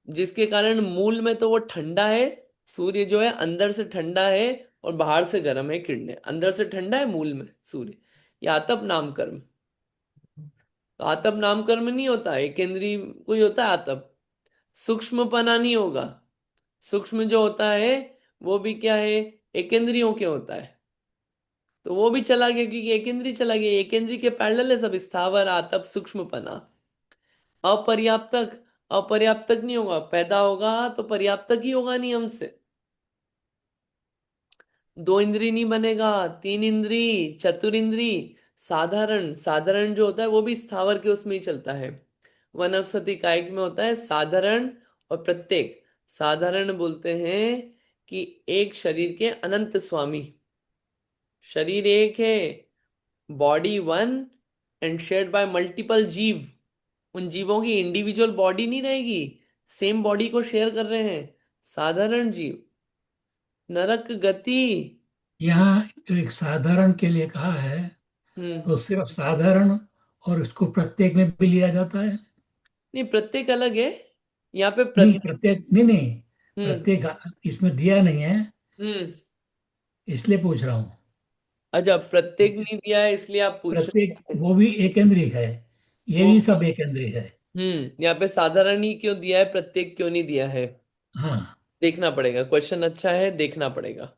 जिसके कारण मूल में तो वो ठंडा है। सूर्य जो है अंदर से ठंडा है और बाहर से गर्म है, किरणें अंदर से ठंडा है, मूल में सूर्य। ये आतप नाम कर्म। तो आतप नाम कर्म नहीं होता है, केंद्रीय कोई होता है आतप। सूक्ष्मपना नहीं होगा। सूक्ष्म जो होता है वो भी क्या है? एकेंद्रियों के होता है। तो वो भी चला गया, क्योंकि एकेंद्री चला गया। एकेंद्री के पैरेलल है सब, स्थावर, आतप, सूक्ष्मपना। अपर्याप्तक, अपर्याप्त तक नहीं होगा, पैदा होगा तो पर्याप्त तक ही होगा नियम से। दो इंद्री नहीं बनेगा, तीन इंद्री, चतुर इंद्री, साधारण, साधारण जो होता है वो भी स्थावर के उसमें ही चलता है। वनस्पति कायिक में होता है साधारण और प्रत्येक। साधारण बोलते हैं कि एक शरीर के अनंत स्वामी। शरीर एक है, body one, and shared by multiple जीव। उन जीवों की इंडिविजुअल बॉडी नहीं रहेगी, सेम बॉडी को शेयर कर रहे हैं, साधारण जीव। नरक गति। यहाँ जो एक साधारण के लिए कहा है, हम्म। तो सिर्फ साधारण और उसको प्रत्येक में भी लिया जाता है? नहीं, प्रत्येक अलग है। यहाँ पे नहीं, प्रत्येक नहीं, नहीं, हम्म। प्रत्येक इसमें दिया नहीं है, हम्म। इसलिए पूछ रहा हूँ। अच्छा, प्रत्येक नहीं दिया है इसलिए आप पूछ प्रत्येक रहे हैं। वो भी एकेंद्री है, ये वो भी सब एकेंद्री है। यहाँ पे साधारण ही क्यों दिया है, प्रत्येक क्यों नहीं दिया है? हाँ। देखना पड़ेगा, क्वेश्चन अच्छा है, देखना पड़ेगा।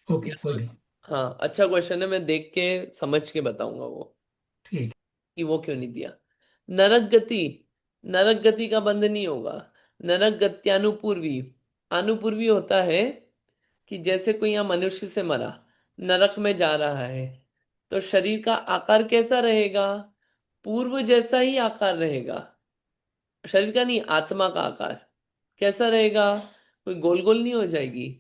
ओके, कोई नहीं। हाँ, अच्छा क्वेश्चन है, मैं देख के समझ के बताऊंगा वो, ठीक। कि वो क्यों नहीं दिया। नरक गति। नरक गति का बंध नहीं होगा। नरक गत्यानुपूर्वी। अनुपूर्वी होता है कि जैसे कोई यहाँ मनुष्य से मरा, नरक में जा रहा है, तो शरीर का आकार कैसा रहेगा? पूर्व जैसा ही आकार रहेगा। शरीर का नहीं, आत्मा का आकार कैसा रहेगा? कोई गोल गोल नहीं हो जाएगी।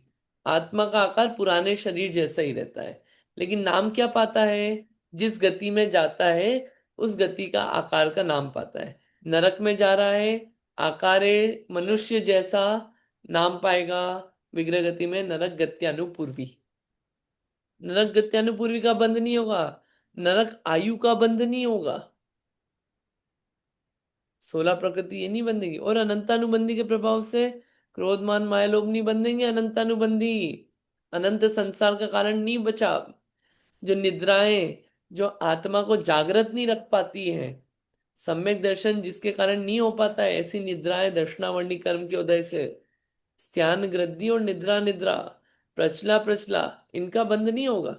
आत्मा का आकार पुराने शरीर जैसा ही रहता है, लेकिन नाम क्या पाता है? जिस गति में जाता है उस गति का आकार का नाम पाता है। नरक में जा रहा है, आकार है मनुष्य जैसा, नाम पाएगा विग्रह गति में नरक गत्यानुपूर्वी। नरक गत्यानुपूर्वी का बंध नहीं होगा। नरक आयु का बंध नहीं होगा। 16 प्रकृति ये नहीं बंधेगी। और अनंतानुबंधी के प्रभाव से क्रोध मान माया लोभ नहीं बंधेंगे। अनंतानुबंधी अनंत संसार का कारण नहीं बचा। जो निद्राएं, जो आत्मा को जागृत नहीं रख पाती है, सम्यक दर्शन जिसके कारण नहीं हो पाता है, ऐसी निद्राएं दर्शनावर्णी कर्म के उदय से, स्त्यान ग्रद्दि और निद्रा निद्रा, प्रचला प्रचला, इनका बंध नहीं होगा।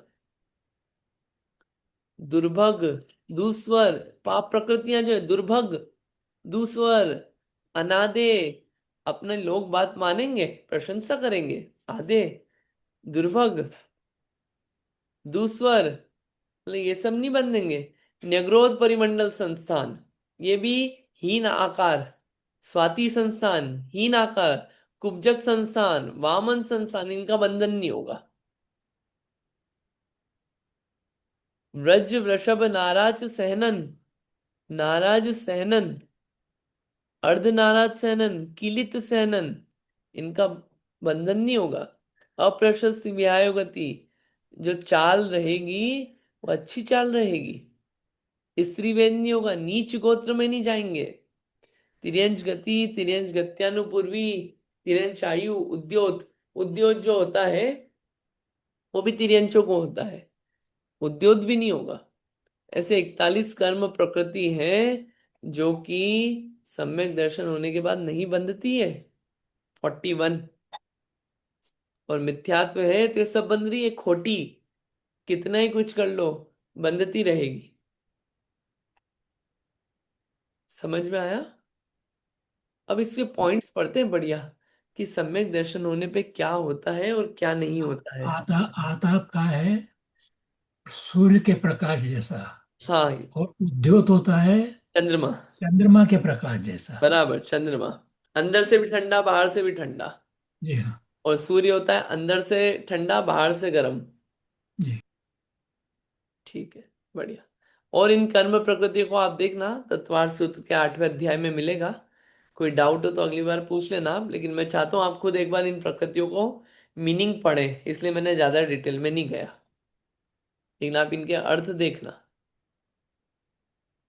दुर्भग, दुस्वर, पाप प्रकृतियां जो है, दुर्भग, दूसवर, अनादे, अपने लोग बात मानेंगे, प्रशंसा करेंगे, आधे, दुर्भग, दूसवर, मतलब ये सब नहीं बंधेंगे। न्यग्रोध परिमंडल संस्थान, ये भी हीन आकार। स्वाति संस्थान हीन आकार। कुब्जक संस्थान, वामन संस्थान, इनका बंधन नहीं होगा। व्रज वृषभ नाराज सहनन, नाराज सहनन, अर्धनाराज सहनन, किलित सहनन, इनका बंधन नहीं होगा। अप्रशस्त व्याय गति, जो चाल रहेगी वो अच्छी चाल रहेगी। स्त्री वेद नहीं होगा, नीच गोत्र में नहीं जाएंगे। तिर्यंच गति, तिर्यंच गत्यानुपूर्वी, तिर्यंच आयु, उद्योत, उद्योत जो होता है वो भी तिर्यंचों को होता है, उद्योत भी नहीं होगा। ऐसे 41 कर्म प्रकृति है जो कि सम्यक दर्शन होने के बाद नहीं बंधती है। 41। और मिथ्यात्व है तो ये सब बंध रही है, खोटी, कितना ही कुछ कर लो बंधती रहेगी। समझ में आया? अब इसके पॉइंट्स पढ़ते हैं बढ़िया, कि सम्यक दर्शन होने पे क्या होता है और क्या नहीं होता है। आता आताप का है सूर्य के प्रकाश जैसा, हाँ, और उद्योत होता है चंद्रमा। चंद्रमा के प्रकाश जैसा। बराबर, चंद्रमा अंदर से भी ठंडा, बाहर से भी ठंडा। जी हाँ। और सूर्य होता है अंदर से ठंडा, बाहर से गर्म। जी। ठीक है, बढ़िया। और इन कर्म प्रकृति को आप देखना, तत्वार सूत्र के 8वें अध्याय में मिलेगा। कोई डाउट हो तो अगली बार पूछ लेना आप, लेकिन मैं चाहता हूँ आप खुद एक बार इन प्रकृतियों को मीनिंग पढ़ें, इसलिए मैंने ज्यादा डिटेल में नहीं गया, लेकिन आप इनके अर्थ देखना।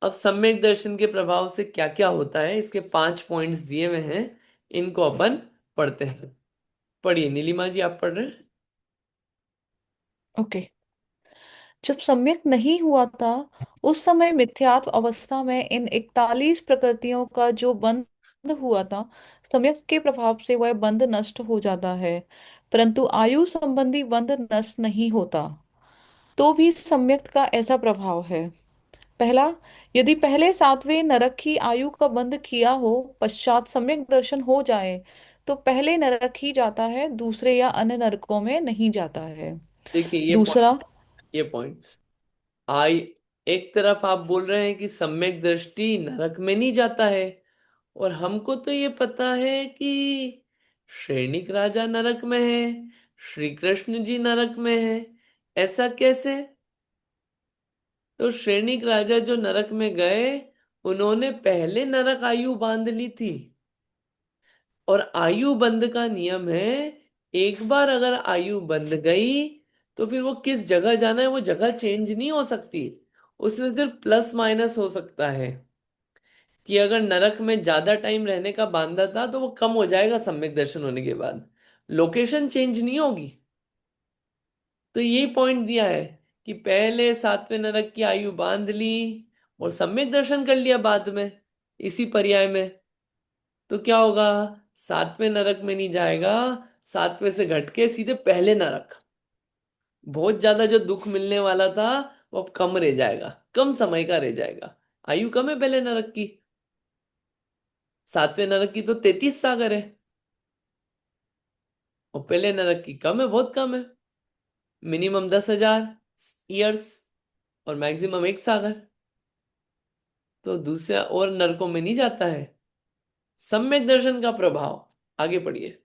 अब सम्यक दर्शन के प्रभाव से क्या क्या होता है, इसके 5 पॉइंट्स दिए हुए हैं, इनको अपन पढ़ते हैं। पढ़िए नीलिमा जी, आप पढ़ रहे हैं? ओके। जब सम्यक नहीं हुआ था, उस समय मिथ्यात्व अवस्था में इन 41 प्रकृतियों का जो बंध हुआ था, सम्यक के प्रभाव से वह बंध नष्ट हो जाता है। परंतु आयु संबंधी बंध नष्ट नहीं होता, तो भी सम्यक का ऐसा प्रभाव है। पहला, यदि पहले सातवें नरक की आयु का बंध किया हो, पश्चात सम्यक दर्शन हो जाए, तो पहले नरक ही जाता है, दूसरे या अन्य नरकों में नहीं जाता है। देखिए दूसरा, ये पॉइंट आई, एक तरफ आप बोल रहे हैं कि सम्यक दृष्टि नरक में नहीं जाता है, और हमको तो ये पता है कि श्रेणिक राजा नरक में है, श्री कृष्ण जी नरक में है। ऐसा कैसे? तो श्रेणिक राजा जो नरक में गए, उन्होंने पहले नरक आयु बांध ली थी, और आयु बंध का नियम है, एक बार अगर आयु बंध गई तो फिर वो किस जगह जाना है वो जगह चेंज नहीं हो सकती। उसमें सिर्फ प्लस माइनस हो सकता है, कि अगर नरक में ज्यादा टाइम रहने का बांधा था तो वो कम हो जाएगा सम्यक दर्शन होने के बाद, लोकेशन चेंज नहीं होगी। तो यही पॉइंट दिया है कि पहले सातवें नरक की आयु बांध ली और सम्यक दर्शन कर लिया बाद में, इसी पर्याय में, तो क्या होगा? सातवें नरक में नहीं जाएगा, सातवें से घट के सीधे पहले नरक। बहुत ज्यादा जो दुख मिलने वाला था वो अब कम रह जाएगा, कम समय का रह जाएगा। आयु कम है पहले नरक की, सातवें नरक की तो 33 सागर है, और पहले नरक की कम है, बहुत कम है, मिनिमम 10,000 ईयर्स और मैक्सिमम 1 सागर। तो दूसरे और नरकों में नहीं जाता है। सम्यक दर्शन का प्रभाव, आगे पढ़िए।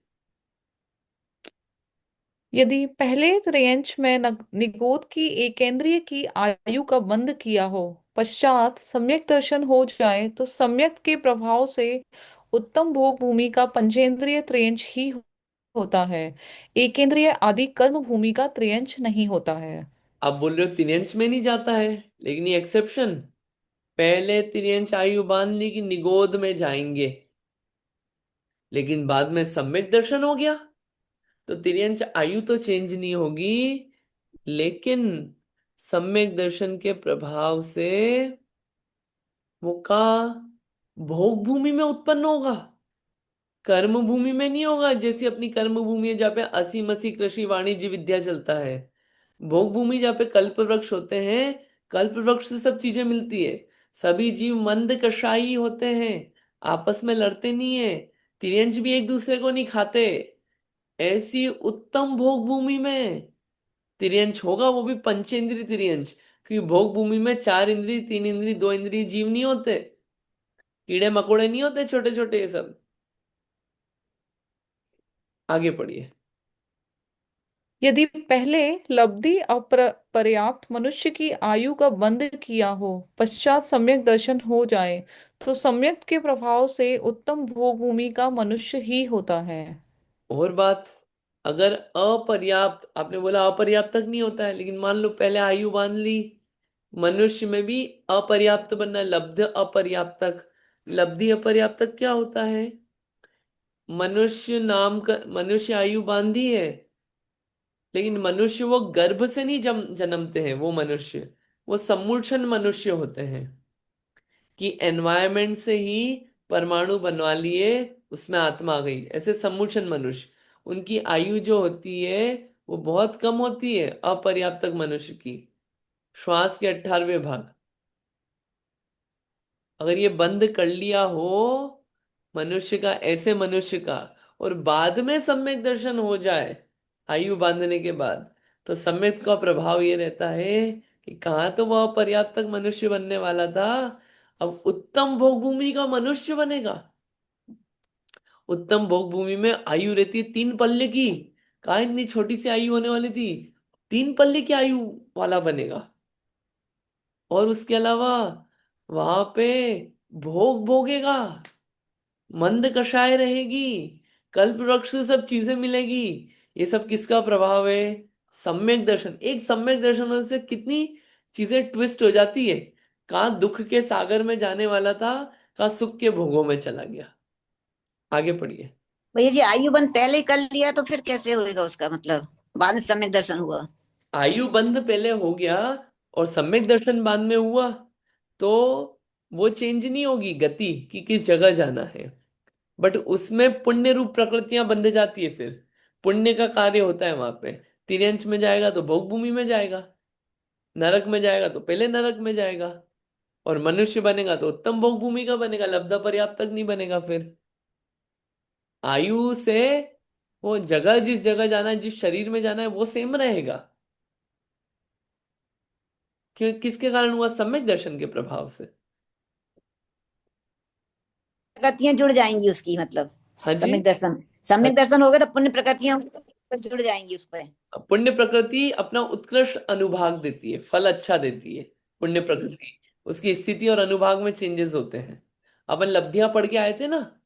यदि पहले त्रयंच में निगोद की एकेंद्रिय की आयु का बंध किया हो, पश्चात सम्यक दर्शन हो जाए, तो सम्यक के प्रभाव से उत्तम भोग भूमि का पंचेंद्रिय त्रयंच ही होता है, एकेंद्रिय आदि कर्म भूमि का त्रयंच नहीं होता है। आप बोल रहे हो तिर्यंच में नहीं जाता है, लेकिन ये एक्सेप्शन, पहले तिर्यंच आयु बांध ली कि निगोद में जाएंगे, लेकिन बाद में सम्यक दर्शन हो गया तो तिर्यंच आयु तो चेंज नहीं होगी, लेकिन सम्यक दर्शन के प्रभाव से वो का भोग भूमि में उत्पन्न होगा, कर्म भूमि में नहीं होगा। जैसी अपनी कर्म भूमि है जहाँ पे असी मसी कृषि वाणिज्य विद्या चलता है, भोग भूमि जहाँ पे कल्प वृक्ष होते हैं, कल्प वृक्ष से सब चीजें मिलती है, सभी जीव मंद कषाई होते हैं, आपस में लड़ते नहीं है, तिर्यंच भी एक दूसरे को नहीं खाते। ऐसी उत्तम भोग भूमि में तिर्यंच होगा, वो भी पंचेंद्रिय तिर्यंच, क्योंकि भोग भूमि में 4 इंद्रिय, 3 इंद्रिय, 2 इंद्रिय जीव नहीं होते, कीड़े मकोड़े नहीं होते छोटे छोटे ये सब। आगे पढ़िए। यदि पहले लब्धि अपर्याप्त मनुष्य की आयु का बंध किया हो, पश्चात सम्यक दर्शन हो जाए, तो सम्यक के प्रभाव से उत्तम भोग भूमि का मनुष्य ही होता है। और बात, अगर अपर्याप्त, आपने बोला अपर्याप्त तक नहीं होता है, लेकिन मान लो पहले आयु बांध ली, मनुष्य में भी अपर्याप्त बनना है, लब्ध अपर्याप्त तक। लब्धि अपर्याप्त तक क्या होता है? मनुष्य नाम का, मनुष्य आयु बांधी है, लेकिन मनुष्य वो गर्भ से नहीं जन्मते हैं, वो मनुष्य, वो सम्मूर्छन मनुष्य होते हैं, कि एनवायरमेंट से ही परमाणु बनवा लिए, उसमें आत्मा आ गई, ऐसे सम्मूर्छन मनुष्य, उनकी आयु जो होती है वो बहुत कम होती है अपर्याप्तक मनुष्य की, श्वास के 18वें भाग। अगर ये बंद कर लिया हो मनुष्य का, ऐसे मनुष्य का, और बाद में सम्यक दर्शन हो जाए आयु बांधने के बाद, तो सम्यक का प्रभाव ये रहता है कि कहाँ तो वह पर्याप्त तक मनुष्य बनने वाला था, अब उत्तम भोग भूमि का मनुष्य बनेगा। उत्तम भोग भूमि में आयु रहती है 3 पल्ले की, कहाँ इतनी छोटी सी आयु होने वाली थी, 3 पल्ले की आयु वाला बनेगा। और उसके अलावा वहां पे भोग भोगेगा, मंद कषाय रहेगी, कल्प वृक्ष से सब चीजें मिलेगी। ये सब किसका प्रभाव है? सम्यक दर्शन। एक सम्यक दर्शन होने से कितनी चीजें ट्विस्ट हो जाती है, कहाँ दुख के सागर में जाने वाला था, कहाँ सुख के भोगों में चला गया। आगे पढ़िए। भैया जी, आयु बंद पहले ही कर लिया तो फिर कैसे होएगा उसका मतलब, बाद में सम्यक दर्शन हुआ? आयु बंध पहले हो गया और सम्यक दर्शन बाद में हुआ, तो वो चेंज नहीं होगी गति कि किस जगह जाना है, बट उसमें पुण्य रूप प्रकृतियां बंध जाती है, फिर पुण्य का कार्य होता है वहां पे। तिर्यंच में जाएगा तो भोग भूमि में जाएगा, नरक में जाएगा तो पहले नरक में जाएगा। और मनुष्य बनेगा तो उत्तम भोग भूमि का बनेगा, लब्धा पर्याप्त तक नहीं बनेगा। फिर आयु से वो जगह, जिस जगह जाना है, जिस शरीर में जाना है, वो सेम रहेगा। क्यों, किसके कारण हुआ? सम्यक दर्शन के प्रभाव से। प्रकृतियां जुड़ जाएंगी उसकी, मतलब हाँ जी। सम्यक दर्शन होगा तो पुण्य प्रकृतियां जुड़ जाएंगी उस पर। पुण्य प्रकृति अपना उत्कृष्ट अनुभाग देती है, फल अच्छा देती है। पुण्य प्रकृति, उसकी स्थिति और अनुभाग में चेंजेस होते हैं। अपन लब्धियां पढ़ के आए थे ना,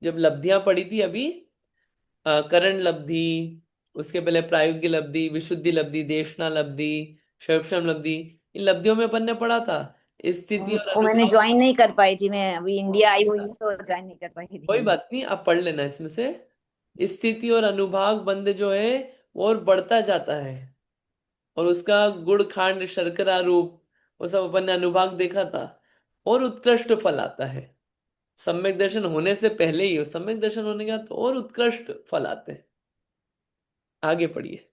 जब लब्धियां पढ़ी थी अभी, करण लब्धि, उसके पहले प्रायोगिक लब्धि, विशुद्धि लब्धि, देशना लब्धि, शैवक्षम लब्धि, इन लब्धियों में अपन ने पढ़ा था स्थिति और वो मैंने अनुभाग। ज्वाइन नहीं कर पाई थी, मैं अभी इंडिया आई हुई हूँ तो ज्वाइन नहीं कर पाई कोई थी। बात नहीं, आप पढ़ लेना इसमें से। स्थिति और अनुभाग बंद जो है वो और बढ़ता जाता है, और उसका गुड़ खांड शर्करा रूप, वो सब अपन ने अनुभाग देखा था, और उत्कृष्ट फल आता है। सम्यक दर्शन होने से पहले ही, और सम्यक दर्शन होने के बाद तो और उत्कृष्ट फल आते हैं। आगे पढ़िए।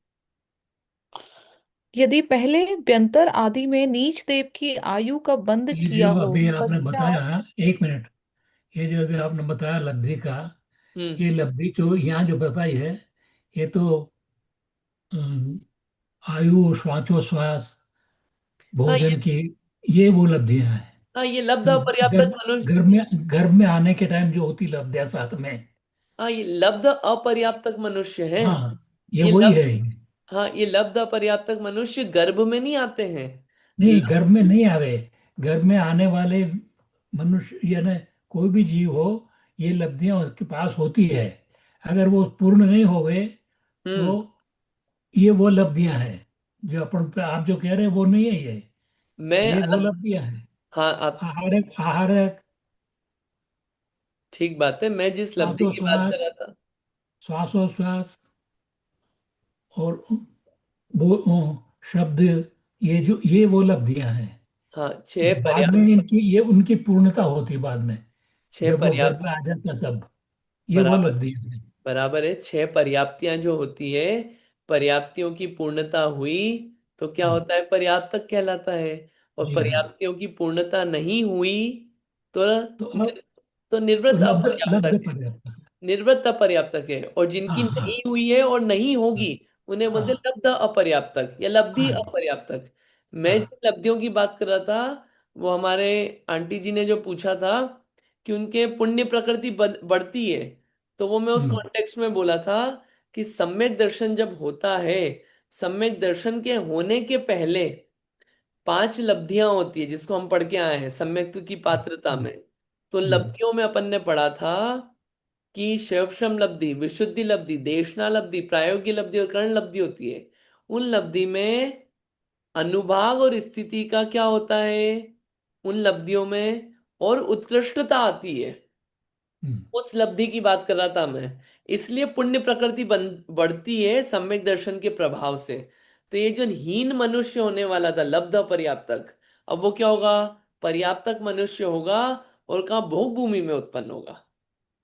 यदि पहले व्यंतर आदि में नीच देव की आयु का बंध ये किया जो हो, अभी आपने पश्चात बताया, एक मिनट, ये जो अभी आपने बताया लब्धि का, हम्म। ये लब्धि जो यहाँ जो बताई है, ये तो अम, आयु, श्वासोश्वास, हाँ ये, भोजन की, ये वो लब्धियां हैं हाँ ये लब्ध जो अपर्याप्तक गर्भ मनुष्य। घर में आने के टाइम जो होती लब्धियां साथ में। हाँ ये लब्ध अपर्याप्तक मनुष्य है। हाँ, ये ये वही लब्ध, है। हाँ ये लब्ध अपर्याप्तक मनुष्य गर्भ में नहीं आते हैं। नहीं, ल- गर्भ में नहीं आवे, गर्भ में आने वाले मनुष्य यानी कोई भी जीव हो, ये लब्धियां उसके पास होती है। अगर वो पूर्ण नहीं हो गए तो हम्म। ये वो लब्धियां हैं जो अपन पे आप जो कह रहे हैं वो नहीं है मैं ये वो अलग, लब्धियां हैं। हाँ आप, आहारक, ठीक बात है, मैं जिस लब्धि की बात कर श्वासोश्वास, रहा था। श्वासोश्वास और वो शब्द, ये वो लब्धियां हैं। हाँ छह बाद में पर्याप्त, ये उनकी पूर्णता होती है बाद में, छह जब वो गर्भ पर्याप्त, में आ जाता है तब ये वो बराबर, लब्धियां हैं। बराबर है। छह पर्याप्तियां जो होती है, पर्याप्तियों की पूर्णता हुई तो क्या हम्म, होता है? पर्याप्तक कहलाता है। और जी हाँ। पर्याप्तियों की पूर्णता नहीं हुई तो तो अब तो तो निवृत्त लब्ध अपर्याप्तक है। पर्याप्त। निवृत्त अपर्याप्तक है, और जिनकी हाँ हाँ नहीं हुई है और नहीं होगी, उन्हें बोलते हैं हाँ लब्ध अपर्याप्तक या लब्धि हाँ अपर्याप्तक। मैं हाँ। जिन लब्धियों की बात कर रहा था, वो हमारे आंटी जी ने जो पूछा था कि उनके पुण्य प्रकृति बढ़ती है, तो वो मैं उस हम्म, कॉन्टेक्स्ट में बोला था कि सम्यक दर्शन जब होता है, सम्यक दर्शन के होने के पहले पांच लब्धियां होती है, जिसको हम पढ़ के आए हैं सम्यक्त्व की पात्रता हम्म, में। तो हम्म, लब्धियों में अपन ने पढ़ा था कि शैवक्षम लब्धि, विशुद्धि लब्धि, देशना लब्धि, प्रायोगिक लब्धि और कर्ण लब्धि होती है। उन लब्धि में अनुभाग और स्थिति का क्या होता है? उन लब्धियों में और उत्कृष्टता आती है। हम्म, उस लब्धि की बात कर रहा था मैं। इसलिए पुण्य प्रकृति बढ़ती है सम्यक दर्शन के प्रभाव से। तो ये जो हीन मनुष्य होने वाला था लब्ध पर्याप्तक, अब वो क्या होगा? पर्याप्तक मनुष्य होगा, और कहाँ? भोग भूमि में उत्पन्न होगा।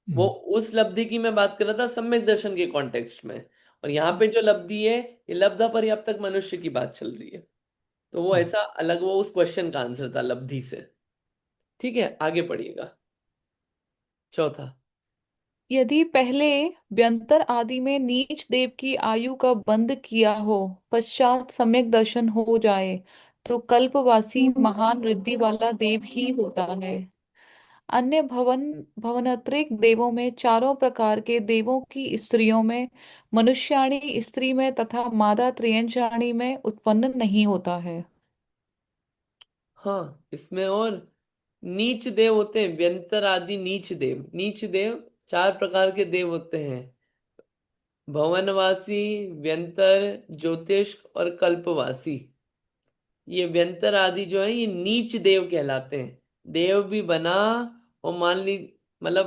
वो हम्म, उस लब्धि की मैं बात कर रहा था सम्यक दर्शन के कॉन्टेक्स्ट में। और यहाँ पे जो लब्धि है, ये लब्ध पर्याप्तक मनुष्य की बात चल रही है। तो वो हम्म। ऐसा अलग, वो उस क्वेश्चन का आंसर था लब्धि से। ठीक है, आगे पढ़िएगा। चौथा। यदि पहले व्यंतर आदि में नीच देव की आयु का बंध किया हो, पश्चात सम्यक दर्शन हो जाए, तो कल्पवासी महान रिद्धि वाला देव ही होता है। अन्य भवनत्रिक देवों में चारों प्रकार के देवों की स्त्रियों में, मनुष्याणी स्त्री में तथा मादा त्रियंचाणी में उत्पन्न नहीं होता है। हाँ इसमें और नीच देव होते हैं, व्यंतर आदि नीच देव। नीच देव चार प्रकार के देव होते हैं: भवनवासी, व्यंतर, ज्योतिष और कल्पवासी। ये व्यंतर आदि जो है ये नीच देव कहलाते हैं। देव भी बना, और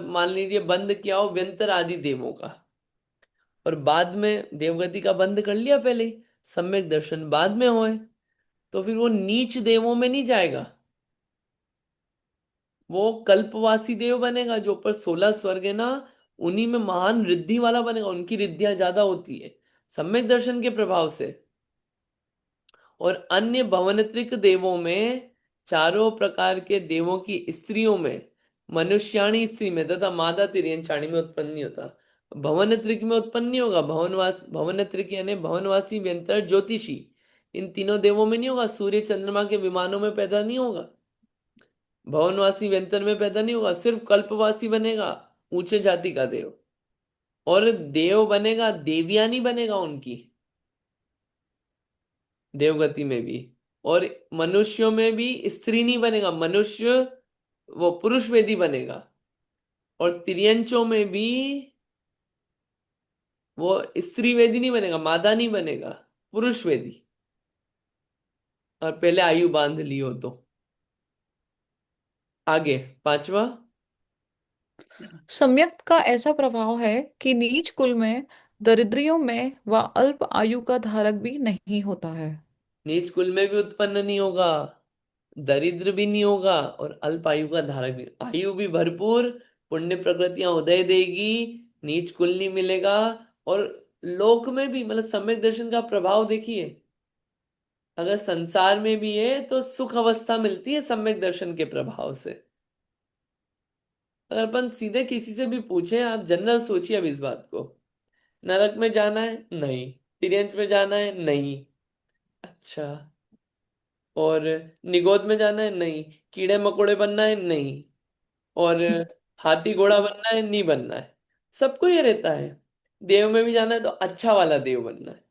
मान लीजिए बंद किया हो व्यंतर आदि देवों का, और बाद में देवगति का बंद कर लिया पहले ही, सम्यक दर्शन बाद में होए, तो फिर वो नीच देवों में नहीं जाएगा। वो कल्पवासी देव बनेगा, जो ऊपर 16 स्वर्ग है ना, उन्हीं में महान रिद्धि वाला बनेगा। उनकी रिद्धियां ज्यादा होती है सम्यक दर्शन के प्रभाव से। और अन्य भवनत्रिक देवों में चारों प्रकार के देवों की स्त्रियों में, मनुष्याणी स्त्री में तथा मादा तिर्यंचाणी में उत्पन्न नहीं होता। भवनत्रिक में उत्पन्न नहीं होगा। भवनत्रिक यानी भवनवासी, व्यंतर, ज्योतिषी, इन तीनों देवों में नहीं होगा। सूर्य चंद्रमा के विमानों में पैदा नहीं होगा। भवनवासी व्यंतर में पैदा नहीं होगा। सिर्फ कल्पवासी बनेगा, ऊंचे जाति का देव। और देव बनेगा, देवयानी बनेगा उनकी, देवगति में भी। और मनुष्यों में भी स्त्री नहीं बनेगा, मनुष्य वो पुरुष वेदी बनेगा। और तिर्यंचों में भी वो स्त्री वेदी नहीं बनेगा, मादा नहीं बनेगा, पुरुष वेदी। और पहले आयु बांध ली हो तो। आगे पांचवा। सम्यक का ऐसा प्रभाव है कि नीच कुल में, दरिद्रियों में व अल्प आयु का धारक भी नहीं होता है। नीच कुल में भी उत्पन्न नहीं होगा, दरिद्र भी नहीं होगा, और अल्प आयु का धारक भी। आयु भी भरपूर, पुण्य प्रकृतियां उदय देगी, नीच कुल नहीं मिलेगा। और लोक में भी, मतलब सम्यक दर्शन का प्रभाव देखिए, अगर संसार में भी है तो सुख अवस्था मिलती है सम्यक दर्शन के प्रभाव से। अगर अपन सीधे किसी से भी पूछे, आप जनरल सोचिए अब इस बात को, नरक में जाना है? नहीं। तिर्यंत में जाना है? नहीं। अच्छा। और निगोद में जाना है? नहीं। कीड़े मकोड़े बनना है? नहीं। और हाथी घोड़ा बनना है? नहीं बनना है। सबको ये रहता है। देव में भी जाना है तो अच्छा वाला देव बनना है।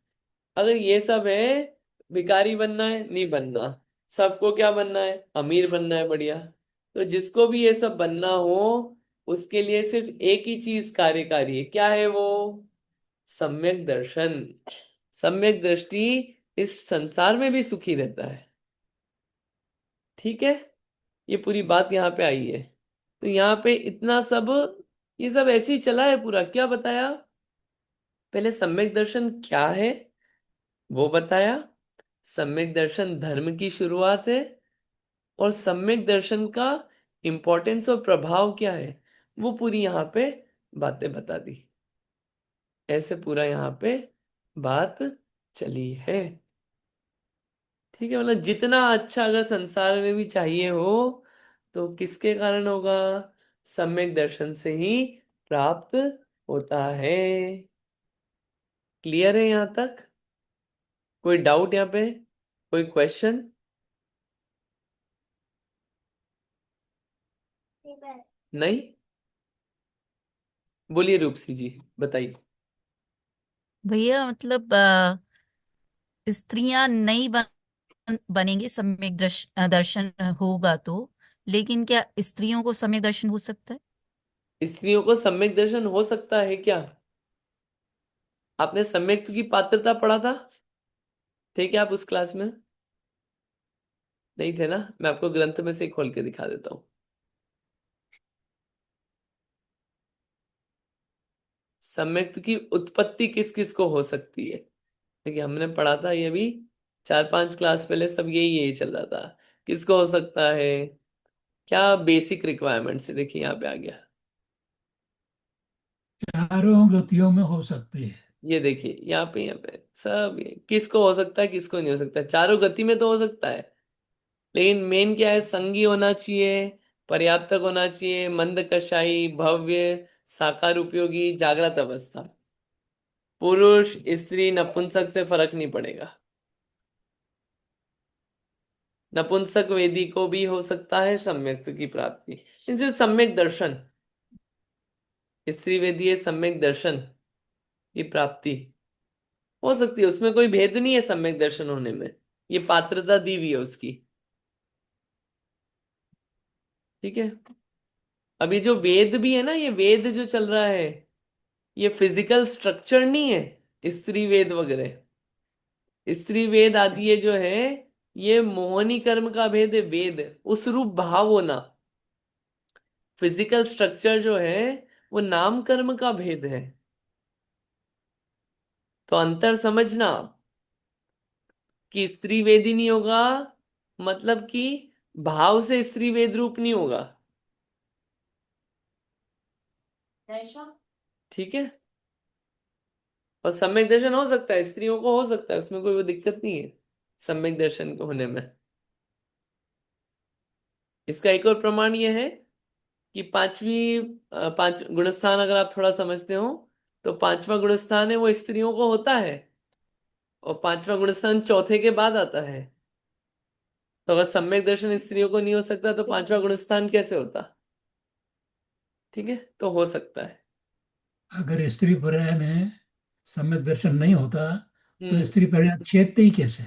अगर ये सब है, भिखारी बनना है? नहीं बनना। सबको क्या बनना है? अमीर बनना है, बढ़िया। तो जिसको भी ये सब बनना हो, उसके लिए सिर्फ एक ही चीज कार्यकारी है। क्या है वो? सम्यक दर्शन। सम्यक दृष्टि इस संसार में भी सुखी रहता है। ठीक है, ये पूरी बात यहाँ पे आई है। तो यहाँ पे इतना सब, ये सब ऐसे ही चला है पूरा। क्या बताया? पहले सम्यक दर्शन क्या है वो बताया, सम्यक दर्शन धर्म की शुरुआत है, और सम्यक दर्शन का इंपॉर्टेंस और प्रभाव क्या है वो पूरी यहाँ पे बातें बता दी। ऐसे पूरा यहाँ पे बात चली है। ठीक है, मतलब जितना अच्छा अगर संसार में भी चाहिए हो तो किसके कारण होगा? सम्यक दर्शन से ही प्राप्त होता है। क्लियर है यहां तक? कोई डाउट यहाँ पे? कोई क्वेश्चन? नहीं? बोलिए रूपसी जी, बताइए। भैया मतलब स्त्रियां नहीं बनेंगे सम्यक दर्शन होगा तो, लेकिन क्या स्त्रियों को सम्यक दर्शन हो सकता है? स्त्रियों को सम्यक दर्शन हो सकता है क्या? आपने सम्यक की पात्रता पढ़ा था? थे क्या आप उस क्लास में? नहीं थे ना? मैं आपको ग्रंथ में से खोल के दिखा देता हूँ। सम्यक की उत्पत्ति किस किस को हो सकती है? देखिए, हमने पढ़ा था ये भी 4-5 क्लास पहले, सब यही यही चल रहा था। किसको हो सकता है, क्या बेसिक रिक्वायरमेंट्स है, देखिए यहाँ पे आ गया। चारों गतियों में हो सकती है। ये देखिए यहाँ पे सब, ये किसको हो सकता है, किसको नहीं हो सकता। चारों गति में तो हो सकता है, लेकिन मेन क्या है? संगी होना चाहिए, पर्याप्तक होना चाहिए, मंद कषाई, भव्य, साकार उपयोगी, जागृत अवस्था। पुरुष स्त्री नपुंसक से फर्क नहीं पड़ेगा। नपुंसक वेदी को भी हो सकता है सम्यक की प्राप्ति, इनसे सम्यक दर्शन। स्त्री वेदी है, सम्यक दर्शन की प्राप्ति हो सकती है, उसमें कोई भेद नहीं है सम्यक दर्शन होने में। ये पात्रता दी हुई है उसकी। ठीक है, अभी जो वेद भी है ना, ये वेद जो चल रहा है, ये फिजिकल स्ट्रक्चर नहीं है। स्त्री वेद वगैरह, स्त्री वेद आदि ये जो है, ये मोहनी कर्म का भेद है। वेद उस रूप भाव होना, फिजिकल स्ट्रक्चर जो है वो नाम कर्म का भेद है। तो अंतर समझना आप, कि स्त्री वेदी नहीं होगा मतलब कि भाव से स्त्री वेद रूप नहीं होगा। ठीक है, और सम्यक दर्शन हो सकता है, स्त्रियों को हो सकता है, उसमें कोई वो दिक्कत नहीं है सम्यक दर्शन को होने में। इसका एक और प्रमाण यह है कि पांच गुणस्थान अगर आप थोड़ा समझते हो, तो पांचवा गुणस्थान है वो स्त्रियों को होता है, और पांचवा गुणस्थान चौथे के बाद आता है। तो अगर सम्यक दर्शन स्त्रियों को नहीं हो सकता तो पांचवा गुणस्थान कैसे होता? ठीक है, तो हो सकता है। अगर स्त्री पर्याय में सम्यक दर्शन नहीं होता तो हम्म। स्त्री पर्याय छेदते ही कैसे?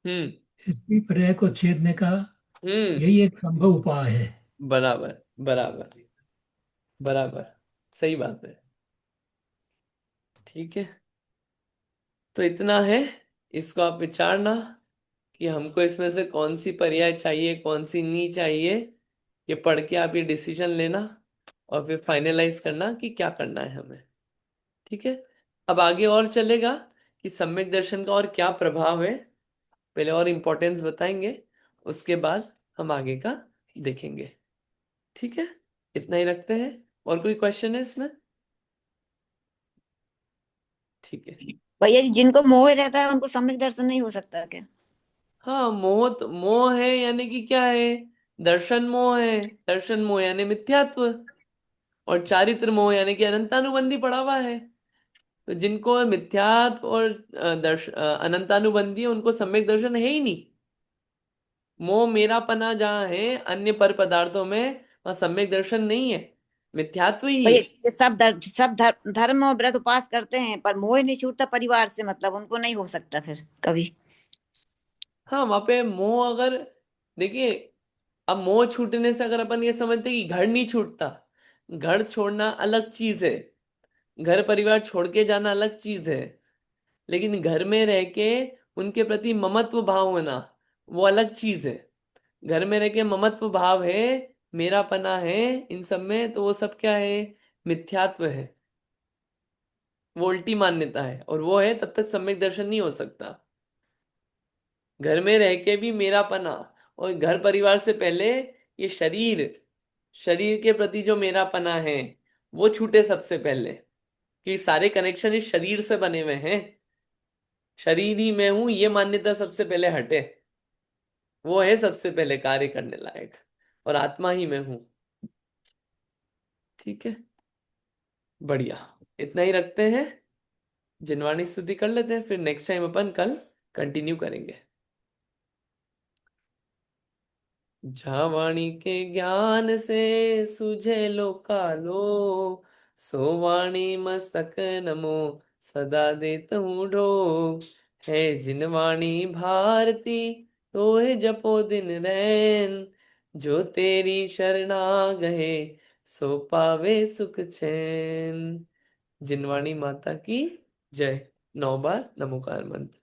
हम्म। स्त्री पर्याय को छेदने का हम्म। यही एक संभव उपाय है। बराबर, बराबर, बराबर, सही बात है। ठीक है, तो इतना है। इसको आप विचारना कि हमको इसमें से कौन सी पर्याय चाहिए, कौन सी नहीं चाहिए। ये पढ़ के आप ये डिसीजन लेना, और फिर फाइनलाइज करना कि क्या करना है हमें। ठीक है, अब आगे और चलेगा कि सम्यक दर्शन का और क्या प्रभाव है। पहले और इम्पोर्टेंस बताएंगे, उसके बाद हम आगे का देखेंगे। ठीक है, इतना ही रखते हैं। और कोई क्वेश्चन है इसमें? ठीक है। भैया जी, जिनको मोह रहता है उनको सम्यक दर्शन नहीं हो सकता क्या? हाँ, मोह मोह है यानी कि क्या है? दर्शन मोह है। दर्शन मोह यानी मिथ्यात्व, और चारित्र मोह यानी कि अनंतानुबंधी पड़ा हुआ है। तो जिनको मिथ्यात्व और अनंतानुबंधी है, उनको सम्यक दर्शन है ही नहीं। मोह मेरा पना जहाँ है अन्य पर पदार्थों में, वहां सम्यक दर्शन नहीं है, मिथ्यात्व ही भैया, है। ये सब धर्म और व्रत उपास करते हैं पर मोह नहीं छूटता परिवार से, मतलब उनको नहीं हो सकता फिर कभी। हाँ, वहां पे मोह अगर, देखिए, अब मोह छूटने से अगर अपन ये समझते हैं कि घर नहीं छूटता, घर छोड़ना अलग चीज है, घर परिवार छोड़ के जाना अलग चीज है। लेकिन घर में रह के उनके प्रति ममत्व भाव होना, वो अलग चीज है। घर में रह के ममत्व भाव है, मेरा पना है इन सब में, तो वो सब क्या है? मिथ्यात्व है, वो उल्टी मान्यता है, और वो है तब तक सम्यक दर्शन नहीं हो सकता। घर में रह के भी मेरा पना, और घर परिवार से पहले ये शरीर, शरीर के प्रति जो मेरा पना है वो छूटे सबसे पहले, कि सारे कनेक्शन इस शरीर से बने हुए हैं। शरीर ही मैं हूं, ये मान्यता सबसे पहले हटे। वो है सबसे पहले कार्य करने लायक, और आत्मा ही मैं हूं। ठीक है, बढ़िया, इतना ही रखते हैं। जिनवाणी स्तुति कर लेते हैं, फिर नेक्स्ट टाइम अपन कल कंटिन्यू करेंगे। झावाणी के ज्ञान से सुझे लोकालो, सो वाणी मस्तक नमो सदा देत हूँ ढो। है जिनवाणी भारती, तो है जपो दिन रैन, जो तेरी शरणा गए, सो पावे सुख चैन। जिनवाणी माता की जय। 9 बार नमोकार मंत्र।